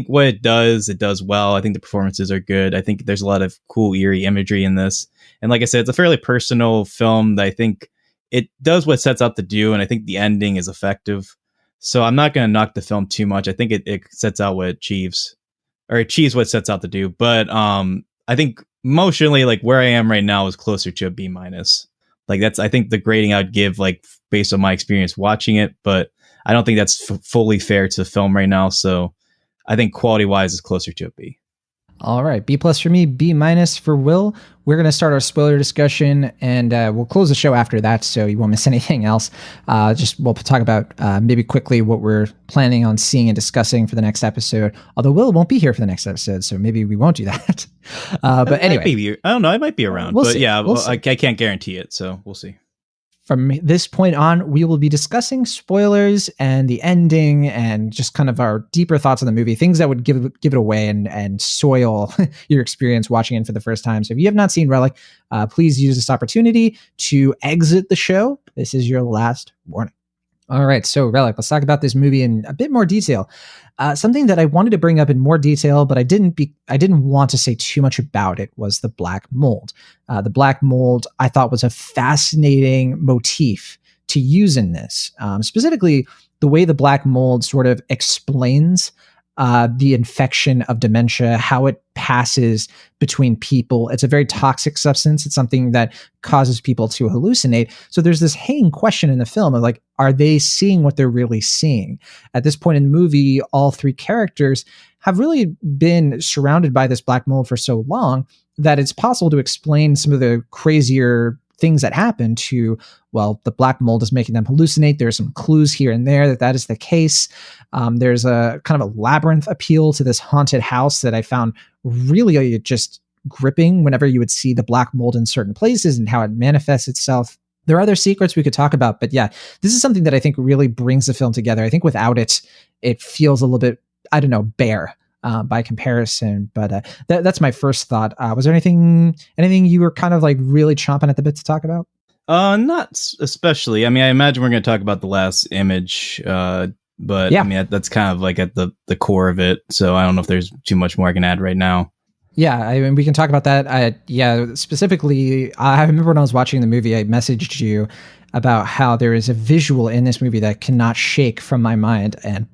what it does well. I think the performances are good. I think there's a lot of cool, eerie imagery in this. And like I said, it's a fairly personal film that I think it does what it sets out to do. And I think the ending is effective. So I'm not going to knock the film too much. I think it sets out what it achieves what it sets out to do. But I think emotionally, like where I am right now is closer to a B-. Like that's, I think the grading I'd give, like based on my experience watching it, but I don't think that's fully fair to the film right now. So I think quality wise is closer to a B. All right, B+ for me, B- for Will. We're going to start our spoiler discussion, and we'll close the show after that, so you won't miss anything else. We'll talk about maybe quickly what we're planning on seeing and discussing for the next episode. Although Will won't be here for the next episode, so maybe we won't do that. But anyway, I don't know. I might be around, we'll but see. yeah, We'll see. I can't guarantee it, so we'll see. From this point on, we will be discussing spoilers and the ending and just kind of our deeper thoughts on the movie, things that would give it away and soil your experience watching it for the first time. So if you have not seen Relic, please use this opportunity to exit the show. This is your last warning. All right, so Relic, let's talk about this movie in a bit more detail. Something that I wanted to bring up in more detail, but I didn't want to say too much about it, was the black mold. The black mold I thought was a fascinating motif to use in this. Specifically, the way the black mold sort of explains the infection of dementia, how it passes between people. It's a very toxic substance. It's something that causes people to hallucinate. So there's this hanging question in the film of like, are they seeing what they're really seeing? At this point in the movie, all 3 characters have really been surrounded by this black mold for so long that it's possible to explain some of the crazier things that happen to, well, the black mold is making them hallucinate. There's some clues here and there that is the case. There's a kind of a labyrinth appeal to this haunted house that I found really just gripping whenever you would see the black mold in certain places and how it manifests itself. There are other secrets we could talk about, but yeah, this is something that I think really brings the film together. I think without it, it feels a little bit, I don't know, bare. By comparison, but that's my first thought. Was there anything you were kind of like really chomping at the bit to talk about? Not especially. I mean, I imagine we're going to talk about the last image, but yeah. I mean, that's kind of like at the core of it. So I don't know if there's too much more I can add right now. Yeah, I mean, we can talk about that. Specifically, I remember when I was watching the movie, I messaged you about how there is a visual in this movie that cannot shake from my mind, and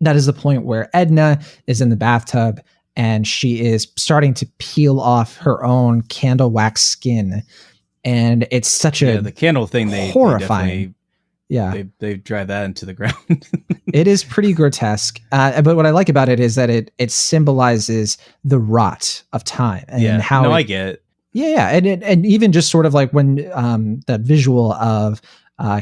that is the point where Edna is in the bathtub and she is starting to peel off her own candle wax skin. And it's such the candle thing, horrifying. They drive that into the ground. It is pretty grotesque. But what I like about it is that it symbolizes the rot of time and how I get it. Yeah. And even just sort of like when that visual of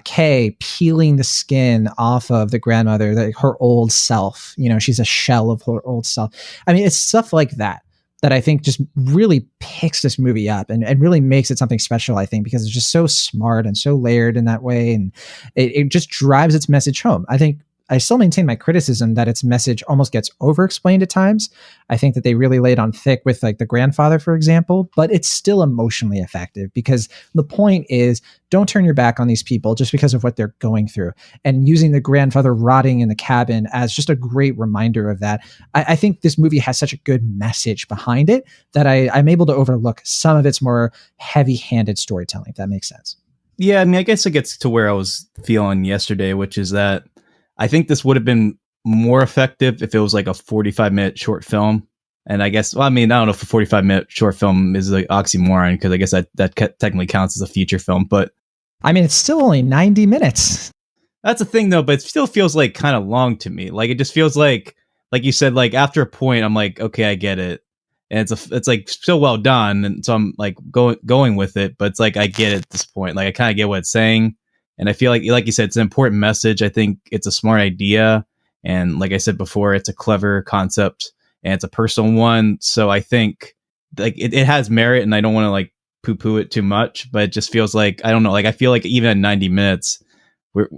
Kay peeling the skin off of the grandmother, her old self, she's a shell of her old self. I mean, it's stuff like that I think just really picks this movie up and really makes it something special, I think, because it's just so smart and so layered in that way. And it just drives its message home. I think I still maintain my criticism that its message almost gets over-explained at times. I think that they really laid on thick with like the grandfather, for example, but it's still emotionally effective because the point is don't turn your back on these people just because of what they're going through. And using the grandfather rotting in the cabin as just a great reminder of that. I think this movie has such a good message behind it that I'm able to overlook some of its more heavy-handed storytelling, if that makes sense. Yeah, I mean, I guess it gets to where I was feeling yesterday, which is that I think this would have been more effective if it was like a 45-minute short film. And I guess, I don't know if a 45-minute short film is an oxymoron, because I guess that technically counts as a feature film. But I mean, it's still only 90 minutes. That's the thing, though. But it still feels like kind of long to me. Like it just feels like you said, like after a point, I'm like, okay, I get it. And it's like still well done. And so I'm like going with it. But it's like I get it at this point. Like I kind of get what it's saying. And I feel like you said, it's an important message. I think it's a smart idea. And like I said before, it's a clever concept and it's a personal one. So I think like it has merit, and I don't want to like poo-poo it too much, but it just feels like, I don't know, like I feel like even at 90 minutes,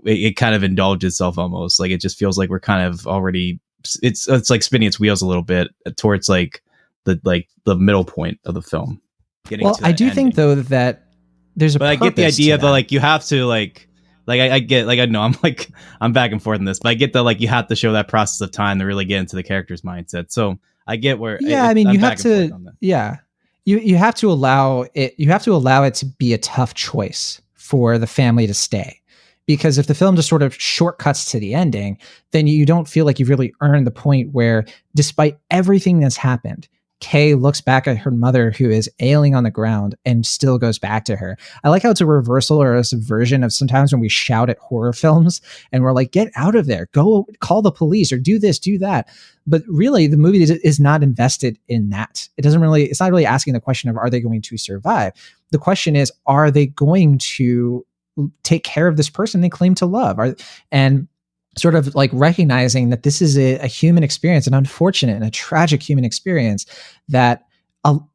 it kind of indulges itself almost. Like it just feels like we're kind of already it's like spinning its wheels a little bit towards like the middle point of the film. Well, I do think though that there's a. But I get the idea that like you have to like I get like I know I'm back and forth in this, but I get that like you have to show that process of time to really get into the character's mindset. So I get where I mean you have to you have to allow it to be a tough choice for the family to stay. Because if the film just sort of shortcuts to the ending, then you don't feel like you've really earned the point where, despite everything that's happened, Kay looks back at her mother who is ailing on the ground and still goes back to her. I like how it's a reversal or a subversion of sometimes when we shout at horror films and we're like, get out of there, go call the police or do this, do that. But really the movie is not invested in that. It's not really asking the question of, are they going to survive? The question is, are they going to take care of this person they claim to love? And sort of like recognizing that this is a human experience, an unfortunate and a tragic human experience that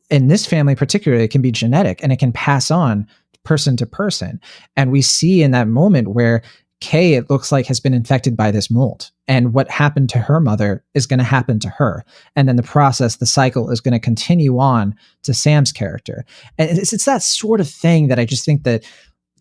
in this family particularly, it can be genetic and it can pass on person to person. And we see in that moment where Kay, it looks like, has been infected by this mold. And what happened to her mother is going to happen to her. And then the cycle is going to continue on to Sam's character. And it's that sort of thing that I just think that,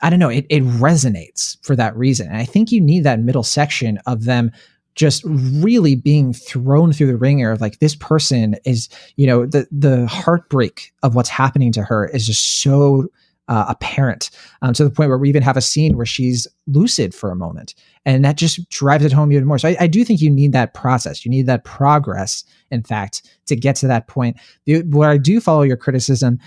I don't know, it resonates for that reason. And I think you need that middle section of them just really being thrown through the ringer of like, this person is, the heartbreak of what's happening to her is just so apparent, to the point where we even have a scene where she's lucid for a moment. And that just drives it home even more. So I do think you need that process. You need that progress, in fact, to get to that point. Where I do follow your criticism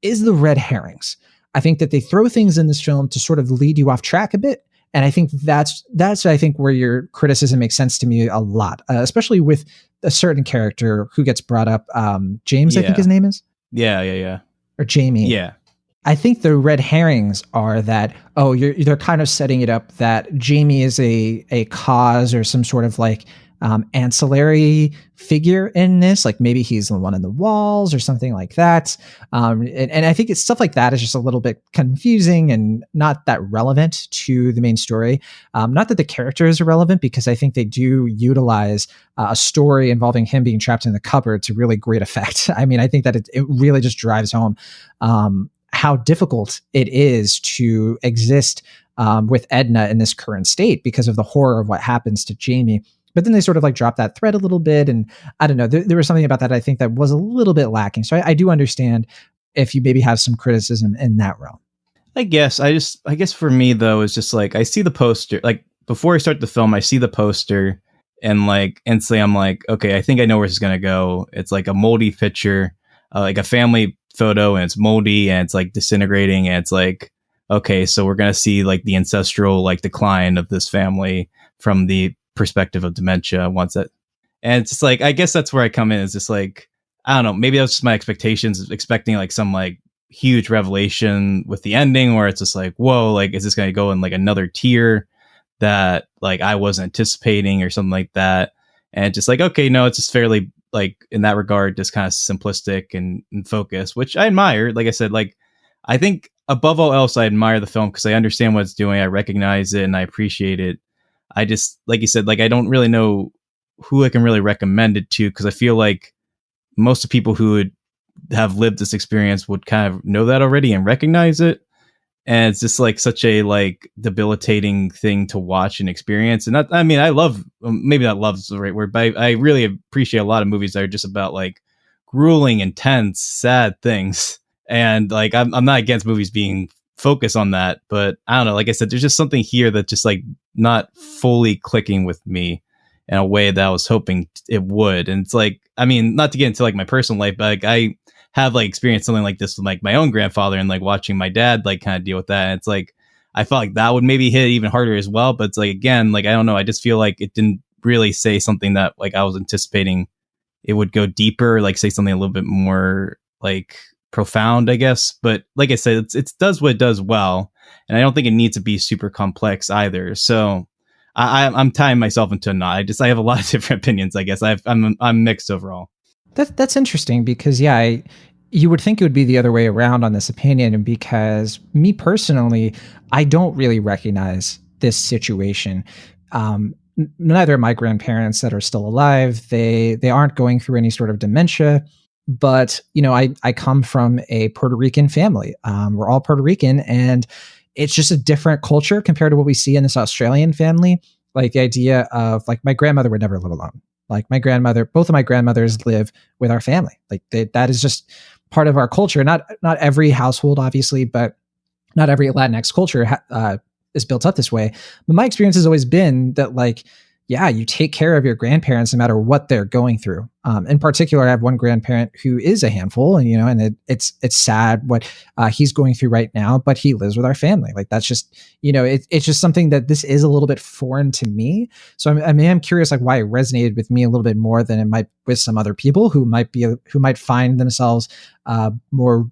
is the red herrings. I think that they throw things in this film to sort of lead you off track a bit. And I think that's I think where your criticism makes sense to me a lot, especially with a certain character who gets brought up. James, I think his name is. Yeah. Or Jamie. Yeah. I think the red herrings are that, they're kind of setting it up that Jamie is a cause or some sort of like ancillary figure in this, like maybe he's the one in the walls or something like that. And I think it's stuff like that is just a little bit confusing and not that relevant to the main story. Not that the character is irrelevant, because I think they do utilize a story involving him being trapped in the cupboard to really great effect. I mean, I think that it really just drives home how difficult it is to exist with Edna in this current state because of the horror of what happens to Jamie. But then they sort of like drop that thread a little bit. And I don't know, there was something about that I think that was a little bit lacking. So I do understand if you maybe have some criticism in that realm. I guess for me though, is just like, I see the poster, like before I start the film, I see the poster and like instantly I'm like, okay, I think I know where this is going to go. It's like a moldy picture, like a family photo, and it's moldy and it's like disintegrating. And it's like, okay, so we're going to see like the ancestral like decline of this family from the perspective of dementia once that, and it's just like, I guess that's where I come in, is just like, I don't know, maybe that's just my expectations, expecting like some like huge revelation with the ending, where it's just like, whoa, like is this going to go in like another tier that like I wasn't anticipating or something like that. And just like, okay, no, it's just fairly like in that regard just kind of simplistic and focused, which I admire. Like I said, like I think above all else I admire the film because I understand what it's doing, I recognize it, and I appreciate it. I just, like you said, like I don't really know who I can really recommend it to, because I feel like most of the people who would have lived this experience would kind of know that already and recognize it. And it's just like such a like debilitating thing to watch and experience. And I mean, I love, maybe not love is the right word, but I really appreciate a lot of movies that are just about like grueling, intense, sad things. And like, I'm not against movies being focused on that, but I don't know, like I said, there's just something here that just like not fully clicking with me in a way that I was hoping it would. And it's like, I mean, not to get into like my personal life, but like I have like experienced something like this with like my own grandfather and like watching my dad like kind of deal with that. And it's like, I felt like that would maybe hit even harder as well. But it's like, again, like, I don't know. I just feel like it didn't really say something that like I was anticipating it would go deeper, like say something a little bit more like profound, I guess. But like I said, it does what it does well. And I don't think it needs to be super complex either. So I'm tying myself into a knot. I have a lot of different opinions, I guess. I'm mixed overall. That's interesting because, you would think it would be the other way around on this opinion. And because me personally, I don't really recognize this situation. neither of my grandparents that are still alive, they aren't going through any sort of dementia. But, I come from a Puerto Rican family. We're all Puerto Rican, and it's just a different culture compared to what we see in this Australian family. Like the idea of like my grandmother would never live alone. Like both of my grandmothers live with our family. Like that is just part of our culture. Not every household, obviously, but not every Latinx culture is built up this way. But my experience has always been that, like, yeah, you take care of your grandparents no matter what they're going through. In particular, I have one grandparent who is a handful, and it's sad what he's going through right now, but he lives with our family. Like that's just, it's just something that this is a little bit foreign to me. So I'm curious, like, why it resonated with me a little bit more than it might with some other people who might find themselves more.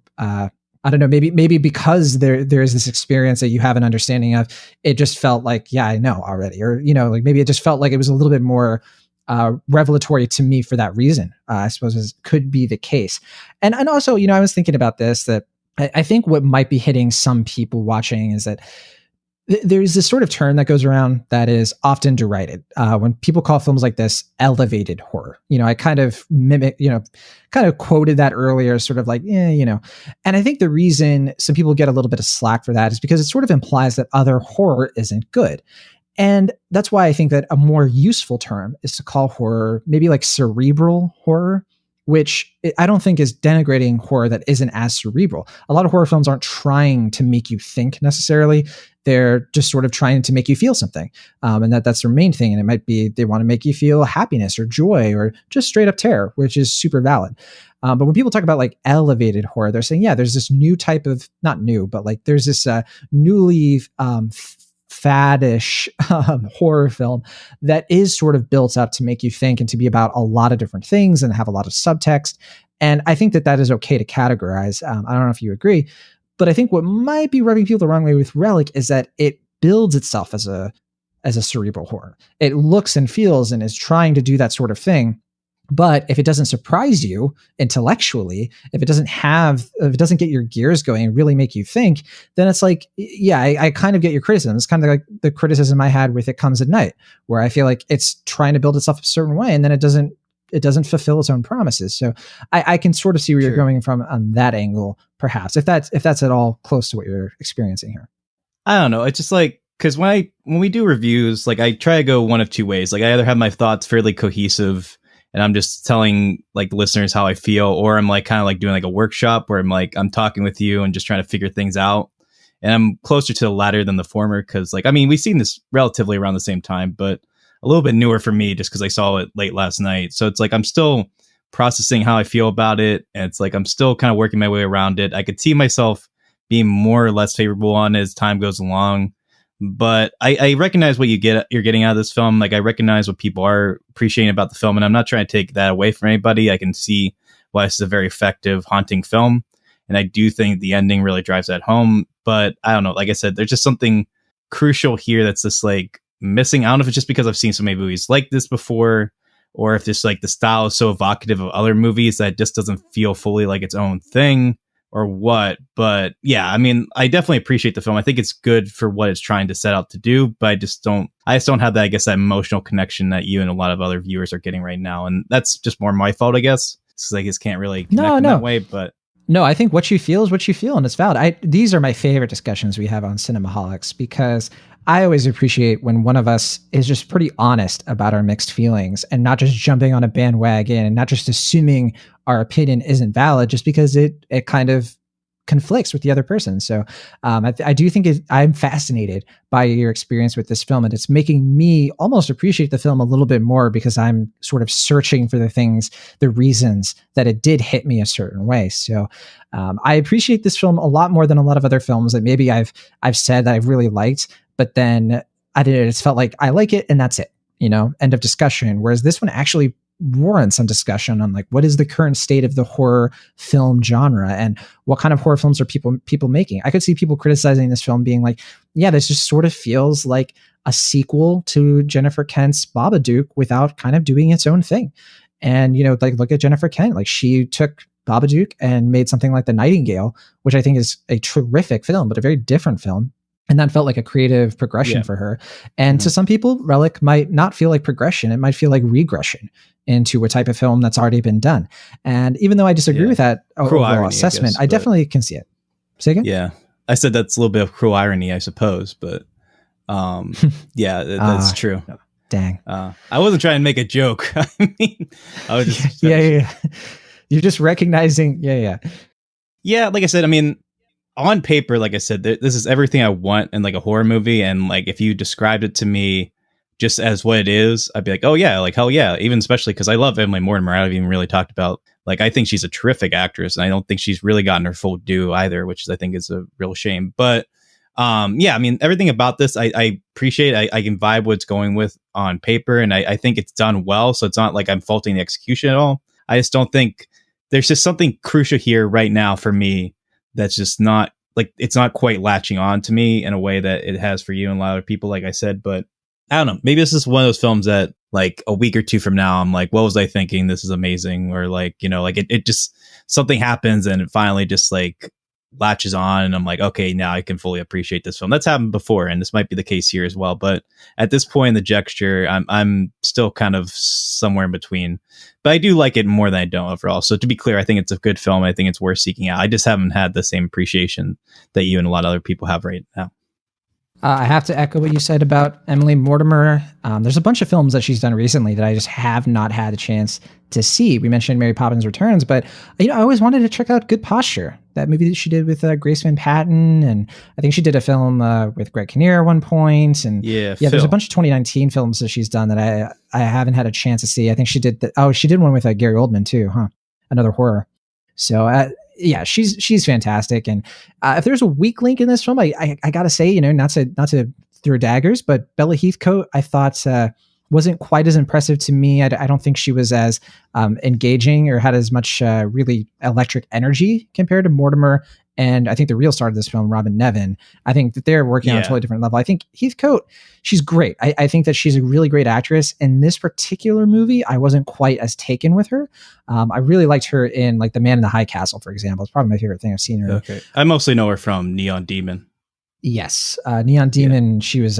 I don't know, maybe because there is this experience that you have an understanding of, it just felt like, yeah, I know already. Or, like maybe it just felt like it was a little bit more revelatory to me for that reason. I suppose could be the case. And also, I was thinking about this, that I think what might be hitting some people watching is that there's this sort of term that goes around that is often derided when people call films like this elevated horror. I kind of quoted that earlier, sort of like, and I think the reason some people get a little bit of slack for that is because it sort of implies that other horror isn't good. And that's why I think that a more useful term is to call horror maybe like cerebral horror, which I don't think is denigrating horror that isn't as cerebral. A lot of horror films aren't trying to make you think necessarily. They're just sort of trying to make you feel something. And that's their main thing. And it might be they want to make you feel happiness or joy or just straight up terror, which is super valid. But when people talk about like elevated horror, they're saying, yeah, there's this new type of, not new, but like there's this newly faddish horror film that is sort of built up to make you think and to be about a lot of different things and have a lot of subtext. And I think that is okay to categorize. I don't know if you agree, but I think what might be rubbing people the wrong way with Relic is that it builds itself as a cerebral horror. It looks and feels and is trying to do that sort of thing. But if it doesn't surprise you intellectually, if it doesn't get your gears going and really make you think, then it's like, yeah, I kind of get your criticism. It's kind of like the criticism I had with It Comes at Night, where I feel like it's trying to build itself a certain way and then it doesn't fulfill its own promises. So I can sort of see where you're going from on that angle, perhaps, if that's at all close to what you're experiencing here. I don't know. It's just like, because when we do reviews, like I try to go one of two ways. Like I either have my thoughts fairly cohesive and I'm just telling like listeners how I feel, or I'm like kind of like doing like a workshop where I'm talking with you and just trying to figure things out. And I'm closer to the latter than the former because, like, I mean, we've seen this relatively around the same time, but a little bit newer for me just because I saw it late last night. So it's like I'm still processing how I feel about it. And it's like I'm still kind of working my way around it. I could see myself being more or less favorable on it as time goes along. But I recognize what you're getting out of this film. Like I recognize what people are appreciating about the film, and I'm not trying to take that away from anybody. I can see why this is a very effective, haunting film, and I do think the ending really drives that home. But I don't know. Like I said, there's just something crucial here that's just like missing. I don't know if it's just because I've seen so many movies like this before, or if this like the style is so evocative of other movies that it just doesn't feel fully like its own thing. Or what, but yeah, I mean, I definitely appreciate the film. I think it's good for what it's trying to set out to do, but I just don't have that, I guess, that emotional connection that you and a lot of other viewers are getting right now. And that's just more my fault, I guess. It's like, I just can't really connect in that way, but. No, I think what you feel is what you feel, and it's valid. These are my favorite discussions we have on Cinemaholics because I always appreciate when one of us is just pretty honest about our mixed feelings and not just jumping on a bandwagon and not just assuming our opinion isn't valid just because it kind of conflicts with the other person. So I do think I'm fascinated by your experience with this film, and it's making me almost appreciate the film a little bit more because I'm sort of searching for the reasons that it did hit me a certain way. So I appreciate this film a lot more than a lot of other films that maybe I've said that I've really liked, but then I did it. It's felt like I like it and that's it, end of discussion. Whereas this one actually warrants some discussion on like what is the current state of the horror film genre and what kind of horror films are people making. I could see people criticizing this film being like, yeah, this just sort of feels like a sequel to Jennifer Kent's Babadook without kind of doing its own thing. And like look at Jennifer Kent, like she took Babadook and made something like The Nightingale, which I think is a terrific film, but a very different film. And that felt like a creative progression for her. And to some people, Relic might not feel like progression. It might feel like regression into a type of film that's already been done. And even though I disagree with that overall irony, assessment, I guess, definitely can see it. Say again? Yeah. I said that's a little bit of cruel irony, I suppose, but yeah, that's true. Dang. I wasn't trying to make a joke. I mean, I was just yeah. You're just recognizing. Yeah, like I said, I mean, on paper, like I said, this is everything I want in like a horror movie. And like, if you described it to me just as what it is, I'd be like, oh yeah, like hell yeah. Even especially because I love Emily Mortimer. I haven't even really talked about, like, I think she's a terrific actress, and I don't think she's really gotten her full due either, which is, I think, is a real shame. But yeah, I mean, everything about this, I appreciate. I can vibe what's going with on paper, and I think it's done well. So it's not like I'm faulting the execution at all. I just don't think there's just something crucial here right now for me that's just not, like, it's not quite latching on to me in a way that it has for you and a lot of people, like I said. But I don't know, maybe this is one of those films that like a week or two from now, I'm like, what was I thinking? This is amazing. Or like, you know, like it just, something happens and it finally just like latches on, and I'm like, okay, now I can fully appreciate this film. That's happened before, and this might be the case here as well. But at this point in the gesture, I'm still kind of somewhere in between. But I do like it more than I don't overall. So to be clear, I think it's a good film. I think it's worth seeking out. I just haven't had the same appreciation that you and a lot of other people have right now. I have to echo what you said about Emily Mortimer. There's a bunch of films that she's done recently that I just have not had a chance to see. We mentioned Mary Poppins Returns, but I always wanted to check out Good Posture, that movie that she did with Grace Van Patten, and I think she did a film with Greg Kinnear at one point. And there's a bunch of 2019 films that she's done that I haven't had a chance to see. I think she did she did one with Gary Oldman too, huh? Another horror. So yeah, she's fantastic. And if there's a weak link in this film, I gotta say, not to throw daggers, but Bella Heathcote, I thought wasn't quite as impressive to me. I don't think she was as engaging or had as much really electric energy compared to Mortimer. And I think the real star of this film, Robyn Nevin, I think that they're working on a totally different level. I think Heathcote, she's great. I think that she's a really great actress. In this particular movie, I wasn't quite as taken with her. I really liked her in like The Man in the High Castle, for example. It's probably my favorite thing I've seen her. Okay. I mostly know her from Neon Demon. Yes. Neon Demon, she was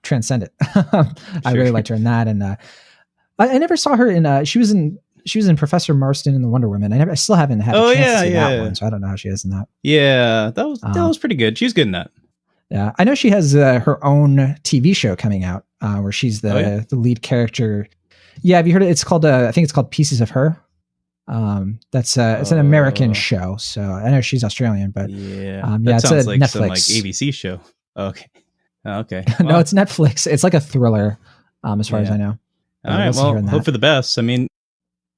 transcendent. I really liked her in that. And I never saw her in, she was in Professor Marston and the Wonder Woman. I still haven't had a chance to see that one, so I don't know how she is in that. Yeah, that was pretty good. She's good in that. Yeah, I know she has her own TV show coming out where she's the lead character. Yeah, have you heard it? It's called I think it's called Pieces of Her. It's an American show, so I know she's Australian, but that it's sounds a like Netflix some like ABC show. Okay. No, it's Netflix. It's like a thriller, as far as I know. All right. Well, hope for the best. I mean,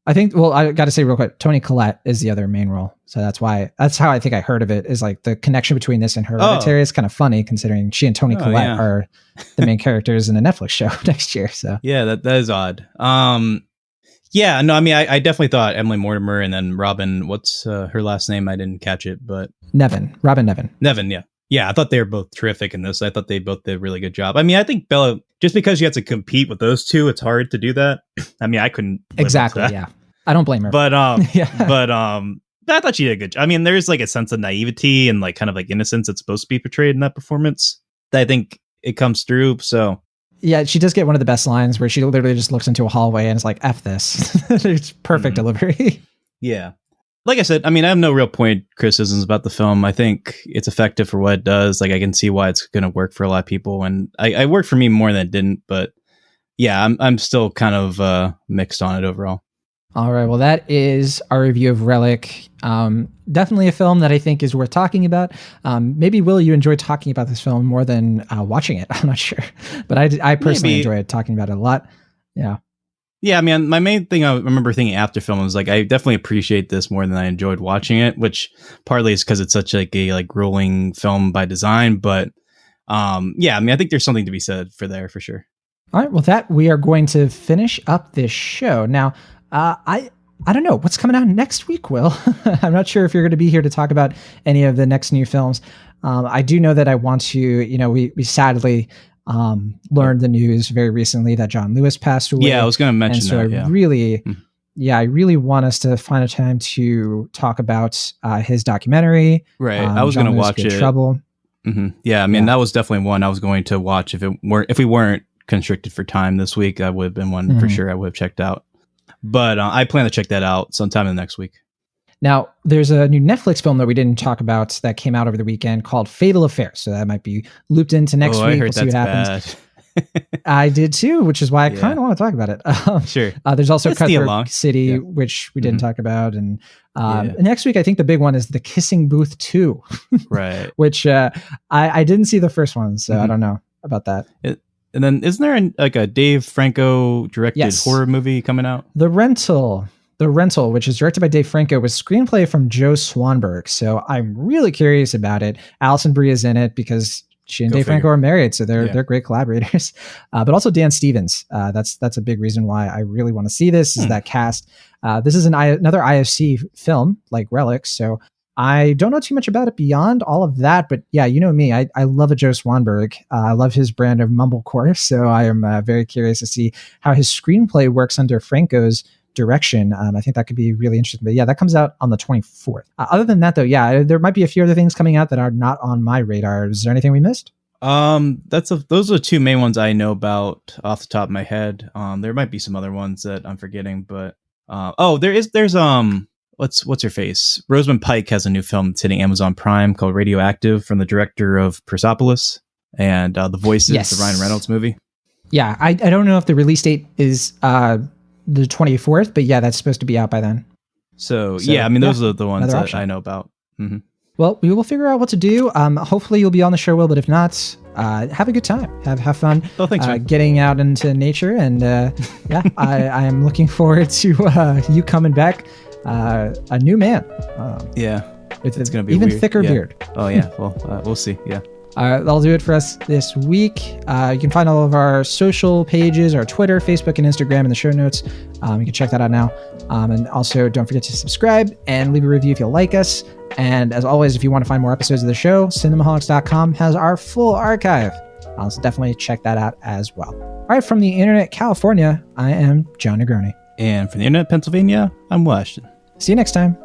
I think, well, I got to say real quick, Toni Collette is the other main role. So that's how I think I heard of it, is like the connection between this and Hereditary is kind of funny, considering she and Toni Collette are the main characters in a Netflix show next year. So yeah, that is odd. Yeah, no, I mean, I definitely thought Emily Mortimer and then Robyn, what's her last name? I didn't catch it, but Robyn Nevin. Nevin, yeah. Yeah, I thought they were both terrific in this. I thought they both did a really good job. I mean, I think Bella, just because you have to compete with those two, it's hard to do that. I mean, I couldn't. Exactly, yeah. I don't blame her. But I thought she did a good job. I mean, there's like a sense of naivety and like kind of like innocence that's supposed to be portrayed in that performance that I think it comes through. So yeah, she does get one of the best lines where she literally just looks into a hallway and is like, F this. It's perfect delivery. Yeah. Like I said, I mean, I have no real point criticisms about the film. I think it's effective for what it does. Like, I can see why it's going to work for a lot of people, and I worked for me more than it didn't. But yeah, I'm still kind of mixed on it overall. All right, well, that is our review of Relic. Definitely a film that I think is worth talking about. Maybe, Will, you enjoy talking about this film more than watching it. I'm not sure, but I personally enjoy talking about it a lot. Yeah. Yeah, I mean, my main thing I remember thinking after film was like, I definitely appreciate this more than I enjoyed watching it, which partly is because it's such like a grueling film by design. But yeah, I mean, I think there's something to be said for sure. All right, well, we are going to finish up this show now. I don't know what's coming out next week, Will. I'm not sure if you're going to be here to talk about any of the next new films. I do know that I want to. We sadly learned the news very recently that John Lewis passed away. Yeah, I was going to mention that. I really want us to find a time to talk about his documentary. Right, I was going to watch it. Trouble. Yeah, I mean, that was definitely one I was going to watch if we weren't constricted for time this week. That would have been one for sure I would have checked out. But I plan to check that out sometime in the next week. Now, there's a new Netflix film that we didn't talk about that came out over the weekend called Fatal Affair. So that might be looped into next week. I heard we'll see what that's happens. I did too, which is why I kind of want to talk about it. Sure. There's also Let's Cutthroat City, which we didn't talk about. And next week, I think the big one is The Kissing Booth 2. Right. Which I didn't see the first one, so I don't know about that. And then isn't there a Dave Franco directed horror movie coming out? The Rental, which is directed by Dave Franco, with screenplay from Joe Swanberg. So I'm really curious about it. Alison Brie is in it because she and Dave Franco are married, so they're great collaborators. But also Dan Stevens. That's a big reason why I really want to see this. Is that cast? This is another IFC film like Relic. So I don't know too much about it beyond all of that. But yeah, you know me, I love a Joe Swanberg. I love his brand of mumblecore. So I am very curious to see how his screenplay works under Franco's direction. I think that could be really interesting. But yeah, that comes out on the 24th. Other than that, though, yeah, there might be a few other things coming out that are not on my radar. Is there anything we missed? Those are the two main ones I know about off the top of my head. There might be some other ones that I'm forgetting, but there's what's her face? Rosamund Pike has a new film that's hitting Amazon Prime called Radioactive from the director of Persepolis and The Voices, the Ryan Reynolds movie. Yeah, I don't know if the release date is the 24th, but yeah, that's supposed to be out by then. So yeah, I mean, those are the ones that I know about. Well, we will figure out what to do. Hopefully you'll be on the show, Will, but if not, have a good time. Have fun getting out into nature. And I am looking forward to you coming back a new man. It's going to be even weird. Thicker beard. Oh, yeah. Well, we'll see. Yeah. That'll do it for us this week. You can find all of our social pages, our Twitter, Facebook, and Instagram in the show notes. You can check that out now. And also, don't forget to subscribe and leave a review if you like us. And as always, if you want to find more episodes of the show, cinemaholics.com has our full archive. So definitely check that out as well. All right, from the Internet California, I am John Negroni. And from the Internet Pennsylvania, I'm Will Ashton. See you next time.